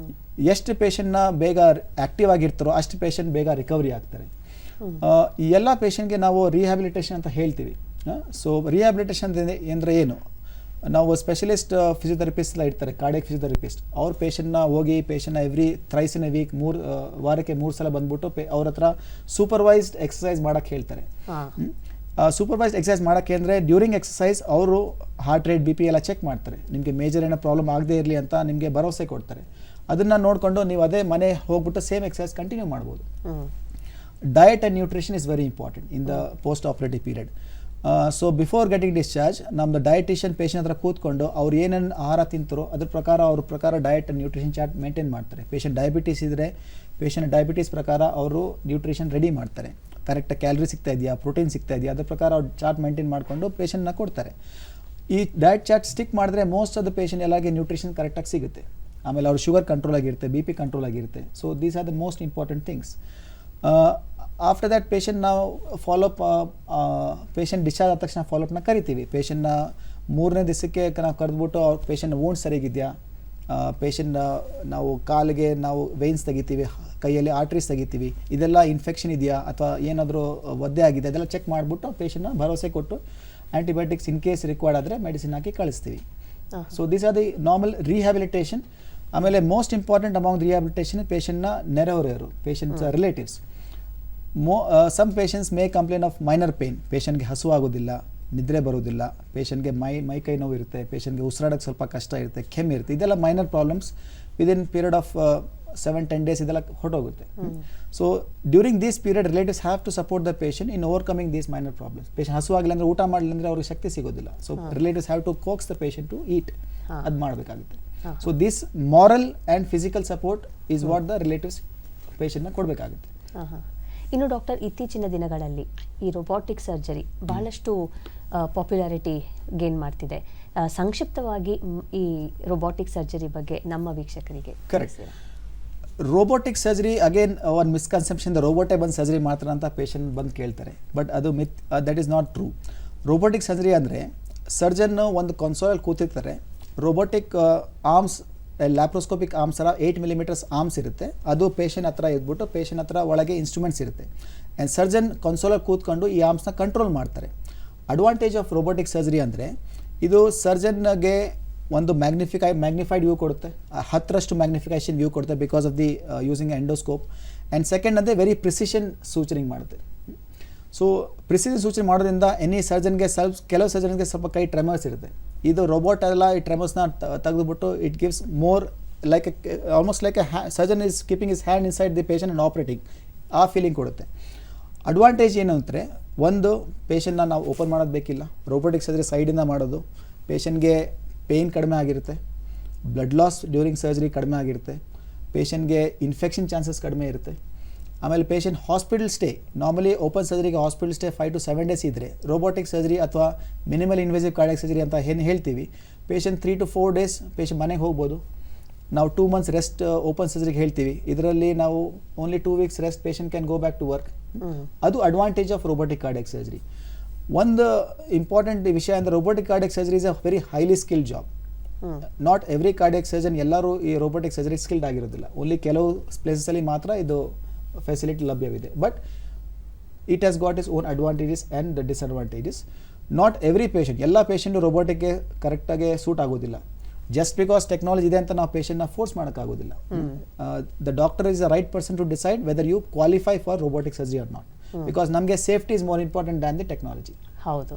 ಎಷ್ಟು ಪೇಷಂಟ್ನ ಬೇಗ ಆ್ಯಕ್ಟಿವ್ ಆಗಿರ್ತಾರೋ ಅಷ್ಟು ಪೇಷಂಟ್ ಬೇಗ ರಿಕವರಿ ಆಗ್ತಾರೆ. ಈ ಎಲ್ಲ ಪೇಷಂಟ್ಗೆ ನಾವು ರಿಹ್ಯಾಬಿಲಿಟೇಷನ್ ಅಂತ ಹೇಳ್ತೀವಿ. ಸೊ ರಿಹ್ಯಾಬಿಲಿಟೇಷನ್ ಅಂದರೆ ಏನು? ನಾವು ಸ್ಪೆಷಲಿಸ್ಟ್ ಫಿಸಿಯೋಥೆರಪಿಸ್ಟ್ ಎಲ್ಲ ಇರ್ತಾರೆ, ಕಾರ್ಡಿಯಾಕ್ ಫಿಸಿಯೋಥೆರಪಿಸ್ಟ್. ಅವ್ರ ಪೇಷಂಟ್ನ ಹೋಗಿ ಪೇಷಂಟ್ನ every thrice in a week, ವಾರಕ್ಕೆ 3 ಸಲ ಬಂದ್ಬಿಟ್ಟು ಅವ್ರ ಹತ್ರ ಸೂಪರ್ವೈಸ್ಡ್ ಎಕ್ಸಸೈಸ್ ಮಾಡೋಕ್ಕೆ ಹೇಳ್ತಾರೆ. ಸೂಪರ್ವೈಸ್ಡ್ ಎಕ್ಸಸೈಸ್ ಮಾಡೋಕ್ಕೆ ಅಂದರೆ ಡ್ಯೂರಿಂಗ್ ಎಕ್ಸಸೈಸ್ ಅವರು ಹಾರ್ಟ್ ರೇಟ್, BP ಎಲ್ಲ ಚೆಕ್ ಮಾಡ್ತಾರೆ. ನಿಮಗೆ ಮೇಜರ್ ಏನೋ ಪ್ರಾಬ್ಲಮ್ ಆಗದೇ ಇರಲಿ ಅಂತ ನಿಮಗೆ ಭರವಸೆ ಕೊಡ್ತಾರೆ. ಅದನ್ನು ನೋಡಿಕೊಂಡು ನೀವು ಅದೇ ಮನೆ ಹೋಗ್ಬಿಟ್ಟು ಸೇಮ್ ಎಕ್ಸಸೈಸ್ ಕಂಟಿನ್ಯೂ ಮಾಡ್ಬೋದು. Diet and nutrition is very important in the post operative period. So before getting discharge ನಮ್ಮದು ಡಯಟಿಷಿಯನ್ ಪೇಷಂಟ್ ಹತ್ರ ಕೂತ್ಕೊಂಡು ಅವ್ರು ಏನೇನು ಆಹಾರ ತಿಂತಾರೋ ಅದ್ರ ಪ್ರಕಾರ diet and nutrition chart maintain ಮಾಡ್ತಾರೆ. ಪೇಷಂಟ್ ಡಯಾಬಿಟೀಸ್ ಇದ್ದರೆ ಪೇಷಂಟ್ ಡಯಾಬಿಟೀಸ್ ಪ್ರಕಾರ ಅವರು ನ್ಯೂಟ್ರಿಷನ್ ರೆಡಿ ಮಾಡ್ತಾರೆ. ಕರೆಕ್ಟಾಗಿ ಕ್ಯಾಲರಿ ಸಿಗ್ತಾ ಇದೆಯಾ, ಪ್ರೋಟೀನ್ ಸಿಗ್ತಾ ಇದೆಯಾ, ಅದ್ರ ಪ್ರಕಾರ ಅವ್ರು ಚಾರ್ಟ್ ಮೇಂಟೈನ್ ಮಾಡಿಕೊಂಡು ಪೇಷಂಟ್ನ ಕೊಡ್ತಾರೆ. ಈ ಡಯಟ್ ಚಾರ್ಟ್ ಸ್ಟಿಕ್ ಮಾಡಿದ್ರೆ ಮೋಸ್ಟ್ ಆಫ್ ದ ಪೇಷಂಟ್ ಎಲ್ಲರಿಗೆ ನ್ಯೂಟ್ರಿಷನ್ ಕರೆಕ್ಟಾಗಿ ಸಿಗುತ್ತೆ. ಆಮೇಲೆ ಅವ್ರ ಶುಗರ್ ಕಂಟ್ರೋಲ್ ಆಗಿರುತ್ತೆ, BP ಕಂಟ್ರೋಲ್ ಆಗಿರುತ್ತೆ. So these are the most important things. After that patient ನಾವು ಫಾಲೋಅಪ್, ಪೇಷಂಟ್ ಡಿಸ್ಚಾರ್ಜ್ ಆದ ತಕ್ಷಣ ಫಾಲೋಅಪ್ನ ಕರಿತೀವಿ. ಪೇಷಂಟ್ನ 3ನೇ ದಿವಸಕ್ಕೆ ನಾವು ಕರೆದ್ಬಿಟ್ಟು ಅವ್ರ ಪೇಷಂಟ್ ವೂಂಡ್ ಸರಿಗಿದೆಯಾ, ಪೇಷಂಟ್ ನಾವು ಕಾಲಿಗೆ ನಾವು ವೇನ್ಸ್ ತೆಗಿತೀವಿ, ಕೈಯಲ್ಲಿ ಆರ್ಟ್ರೀಸ್ ತೆಗಿತೀವಿ, ಇದೆಲ್ಲ ಇನ್ಫೆಕ್ಷನ್ ಇದೆಯಾ ಅಥವಾ ಏನಾದರೂ ಒದ್ದೆ ಆಗಿದೆ ಅದೆಲ್ಲ ಚೆಕ್ ಮಾಡಿಬಿಟ್ಟು ಪೇಷಂಟ್ನ ಭರವಸೆ ಕೊಟ್ಟು ಆ್ಯಂಟಿಬಯೋಟಿಕ್ಸ್ ಇನ್ ಕೇಸ್ ರಿಕ್ವೈರ್ಡ್ ಆದರೆ ಮೆಡಿಸಿನ್ ಹಾಕಿ ಕಳಿಸ್ತೀವಿ. So these are the normal rehabilitation. ಆಮೇಲೆ ಮೋಸ್ಟ್ ಇಂಪಾರ್ಟೆಂಟ್ ಅಮಾಂಗ್ ರಿಹ್ಯಾಬಿಲಿಟೇಷನ್ ಪೇಷಂಟ್ನ ನೆರೆಹೊರೆಯವರು, patients relatives. Some patients may complain of minor pain. ಪೇಷಂಟ್ಗೆ ಹಸು ಆಗೋದಿಲ್ಲ, ನಿದ್ರೆ ಬರೋದಿಲ್ಲ, ಪೇಷಂಟ್ಗೆ ಮೈ ಕೈ ನೋವು ಇರುತ್ತೆ, ಪೇಷಂಟ್ಗೆ ಉಸಿರಾಡೋಕ್ಕೆ ಸ್ವಲ್ಪ ಕಷ್ಟ ಇರುತ್ತೆ, ಕೆಮ್ಮು ಇರುತ್ತೆ. ಇದೆಲ್ಲ minor problems within period of 7-10 days ಇದೆಲ್ಲ ಹೊರಟೋಗುತ್ತೆ. So during this period relatives have to support the patient in overcoming these minor problems. Patient ಹಸು ಆಗಿಲ್ಲ ಅಂದರೆ ಊಟ ಮಾಡಲಿಲ್ಲ ಅಂದರೆ ಅವ್ರಿಗೆ ಶಕ್ತಿ ಸಿಗೋದಿಲ್ಲ. So relatives have to coax the patient to eat, ಅದು ಮಾಡಬೇಕಾಗುತ್ತೆ. So this moral and physical support is what the relatives ಪೇಷಂಟ್ನ ಕೊಡಬೇಕಾಗುತ್ತೆ. ಇನ್ನು ಡಾಕ್ಟರ್, ಇತ್ತೀಚಿನ ದಿನಗಳಲ್ಲಿ ಈ ರೊಬಾಟಿಕ್ ಸರ್ಜರಿ ಬಹಳಷ್ಟು ಪಾಪ್ಯುಲಾರಿಟಿ ಗೇನ್ ಮಾಡ್ತಿದೆ. ಸಂಕ್ಷಿಪ್ತವಾಗಿ ಈ ರೊಬಾಟಿಕ್ ಸರ್ಜರಿ ಬಗ್ಗೆ ನಮ್ಮ ವೀಕ್ಷಕರಿಗೆ ಕರೆಕ್ಟ್. ರೋಬೋಟಿಕ್ ಸರ್ಜರಿ ಅಗೇನ್ ಒಂದು ಮಿಸ್ಕನ್ಸೆಪ್ಷನ್, ರೋಬೋಟೇ ಬಂದು ಸರ್ಜರಿ ಮಾಡ್ತಾರೆ ಅಂತ ಪೇಷಂಟ್ ಬಂದು ಕೇಳ್ತಾರೆ. ಬಟ್ ಅದು myth, that is not true. Robotic surgery ಅಂದರೆ ಸರ್ಜನ್ ಒಂದು ಕನ್ಸೋಲಲ್ಲಿ ಕೂತಿರ್ತಾರೆ, ರೋಬೋಟಿಕ್ ಆರ್ಮ್ಸ್, ಲ್ಯಾಪ್ರೋಸ್ಕೋಪಿಕ್ ಆರ್ಮ್ಸ್ ಥರ 8 mm ಆರ್ಮ್ಸ್ ಇರುತ್ತೆ. ಅದು ಪೇಷಂಟ್ ಹತ್ರ ಇದ್ಬಿಟ್ಟು ಪೇಷಂಟ್ ಹತ್ರ ಒಳಗೆ ಇನ್ಸ್ಟ್ರೂಮೆಂಟ್ಸ್ ಇರುತ್ತೆ. ಆ್ಯಂಡ್ ಸರ್ಜನ್ ಕನ್ಸೋಲಲ್ಲಿ ಕೂತ್ಕೊಂಡು ಈ ಆರ್ಮ್ಸ್ನ ಕಂಟ್ರೋಲ್ ಮಾಡ್ತಾರೆ. ಅಡ್ವಾಂಟೇಜ್ ಆಫ್ ರೋಬೋಟಿಕ್ ಸರ್ಜರಿ ಅಂದರೆ ಇದು ಸರ್ಜನ್ಗೆ ಒಂದು ಮ್ಯಾಗ್ನಿಫೈಡ್ ವ್ಯೂ ಕೊಡುತ್ತೆ, 10ರಷ್ಟು ಮ್ಯಾಗ್ನಿಫಿಕೇಷನ್ ವ್ಯೂ ಕೊಡುತ್ತೆ because of the using endoscope. And second ಅಂದರೆ ವೆರಿ ಪ್ರಿಸಿಷನ್ ಸೂಚರಿಂಗ್ ಮಾಡುತ್ತೆ. ಸೊ ಪ್ರಿಸಿಷನ್ ಸೂಚನೆ ಮಾಡೋದ್ರಿಂದ ಎನಿ ಸರ್ಜನ್ಗೆ ಕೆಲವು ಸರ್ಜನ್ಗೆ ಸ್ವಲ್ಪ ಕೈ ಟ್ರೆಮರ್ಸ್ ಇರುತ್ತೆ. ಇದು ರೋಬೋಟ್ ಎಲ್ಲ ಈ ಟ್ರೆಮರ್ಸ್ನ ತೆಗೆದುಬಿಟ್ಟು it gives more like almost like A surgeon is keeping is hand inside the patient and operating, ಆ ಫೀಲಿಂಗ್ ಕೊಡುತ್ತೆ. ಅಡ್ವಾಂಟೇಜ್ ಏನು ಅಂದರೆ, ಒಂದು ಪೇಷಂಟ್ನ ನಾವು ಓಪನ್ ಮಾಡೋದು ಬೇಕಿಲ್ಲ, ರೋಬೋಟಿಕ್ ಸರ್ಜರಿ ಸೈಡಿಂದ ಮಾಡೋದು, ಪೇಷಂಟ್ಗೆ ಪೇಯ್ನ್ ಕಡಿಮೆ ಆಗಿರುತ್ತೆ, ಬ್ಲಡ್ ಲಾಸ್ ಡ್ಯೂರಿಂಗ್ ಸರ್ಜರಿ ಕಡಿಮೆ ಆಗಿರುತ್ತೆ, ಪೇಷಂಟ್ಗೆ ಇನ್ಫೆಕ್ಷನ್ ಚಾನ್ಸಸ್ ಕಡಿಮೆ ಇರುತ್ತೆ. ಆಮೇಲೆ patient hospital stay, normally open ಸರ್ಜರಿಗೆ ಹಾಸ್ಪಿಟಲ್ ಸ್ಟೇ 5 to 7 days ಇದ್ದರೆ, ರೋಬೋಟಿಕ್ ಸರ್ಜರಿ ಅಥವಾ ಮಿನಿಮಲ್ ಇನ್ವೇಸಿವ್ ಕಾರ್ಡಿಯಾಕ್ ಸರ್ಜರಿ ಅಂತ ಏನು ಹೇಳ್ತೀವಿ, ಪೇಷಂಟ್ 3 to 4 days ಪೇಷಂಟ್ ಮನೆಗೆ ಹೋಗ್ಬೋದು. ನಾವು 2 months ರೆಸ್ಟ್ ಓಪನ್ ಸರ್ಜರಿಗೆ ಹೇಳ್ತೀವಿ, ಇದರಲ್ಲಿ ನಾವು only 2 weeks rest, patient can go back to work. ಅದು advantage of robotic cardiac surgery. ಒಂದು ಇಂಪಾರ್ಟೆಂಟ್ ವಿಷಯ ಅಂದರೆ robotic cardiac surgery is a very highly skilled job. Not every cardiac surgeon ಎಲ್ಲರೂ ಈ robotic surgery skilled ಆಗಿರೋದಿಲ್ಲ. Only ಕೆಲವು ಪ್ಲೇಸಸಲ್ಲಿ ಮಾತ್ರ ಇದು ಫೆಸಿಲಿಟಿ ಲಭ್ಯವಿದೆ. But it has got its own advantages and disadvantages. Not every patient, ಎಲ್ಲ ಪೇಷಂಟು ರೋಬೋಟಿಕ್ಗೆ ಕರೆಕ್ಟಾಗಿ ಸೂಟ್ ಆಗೋದಿಲ್ಲ. ಜಸ್ಟ್ ಬಿಕಾಸ್ ಟೆಕ್ನಾಲಜಿ ಇದೆ ಅಂತ ನಾವು ಪೇಷಂಟ್ನ ಫೋರ್ಸ್ ಮಾಡೋಕ್ಕಾಗೋದಿಲ್ಲ. The doctor is the right person to decide whether you qualify for robotic surgery or not. Because ನಮಗೆ safety is more important than the technology. ಹೌದು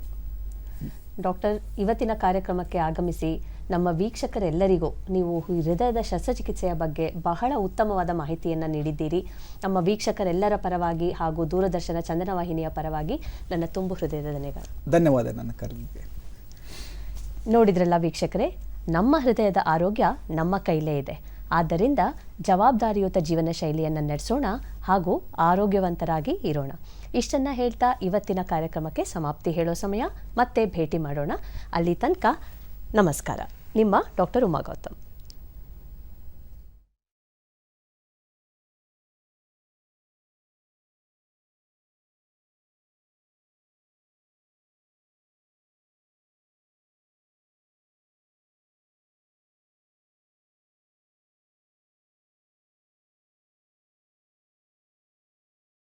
ಡಾಕ್ಟರ್, ಇವತ್ತಿನ ಕಾರ್ಯಕ್ರಮಕ್ಕೆ ಆಗಮಿಸಿ ನಮ್ಮ ವೀಕ್ಷಕರೆಲ್ಲರಿಗೂ ನೀವು ಈ ಹೃದಯದ ಶಸ್ತ್ರಚಿಕಿತ್ಸೆಯ ಬಗ್ಗೆ ಬಹಳ ಉತ್ತಮವಾದ ಮಾಹಿತಿಯನ್ನು ನೀಡಿದ್ದೀರಿ. ನಮ್ಮ ವೀಕ್ಷಕರೆಲ್ಲರ ಪರವಾಗಿ ಹಾಗೂ ದೂರದರ್ಶನ ಚಂದನ ವಾಹಿನಿಯ ಪರವಾಗಿ ನನ್ನ ತುಂಬು ಹೃದಯದ ಧನ್ಯವಾದ. ನನ್ನ ಕರೆಗೆ ನೋಡಿದ್ರಲ್ಲ ವೀಕ್ಷಕರೇ, ನಮ್ಮ ಹೃದಯದ ಆರೋಗ್ಯ ನಮ್ಮ ಕೈಲೇ ಇದೆ. ಆದ್ದರಿಂದ ಜವಾಬ್ದಾರಿಯುತ ಜೀವನ ಶೈಲಿಯನ್ನು ನಡೆಸೋಣ ಹಾಗೂ ಆರೋಗ್ಯವಂತರಾಗಿ ಇರೋಣ. ಇಷ್ಟನ್ನು ಹೇಳ್ತಾ ಇವತ್ತಿನ ಕಾರ್ಯಕ್ರಮಕ್ಕೆ ಸಮಾಪ್ತಿ ಹೇಳೋ ಸಮಯ. ಮತ್ತೆ ಭೇಟಿ ಮಾಡೋಣ. ಅಲ್ಲಿ ತನಕ ನಮಸ್ಕಾರ. ನಿಮ್ಮ ಡಾಕ್ಟರ್ ಉಮಾ ಗೌತಮ್.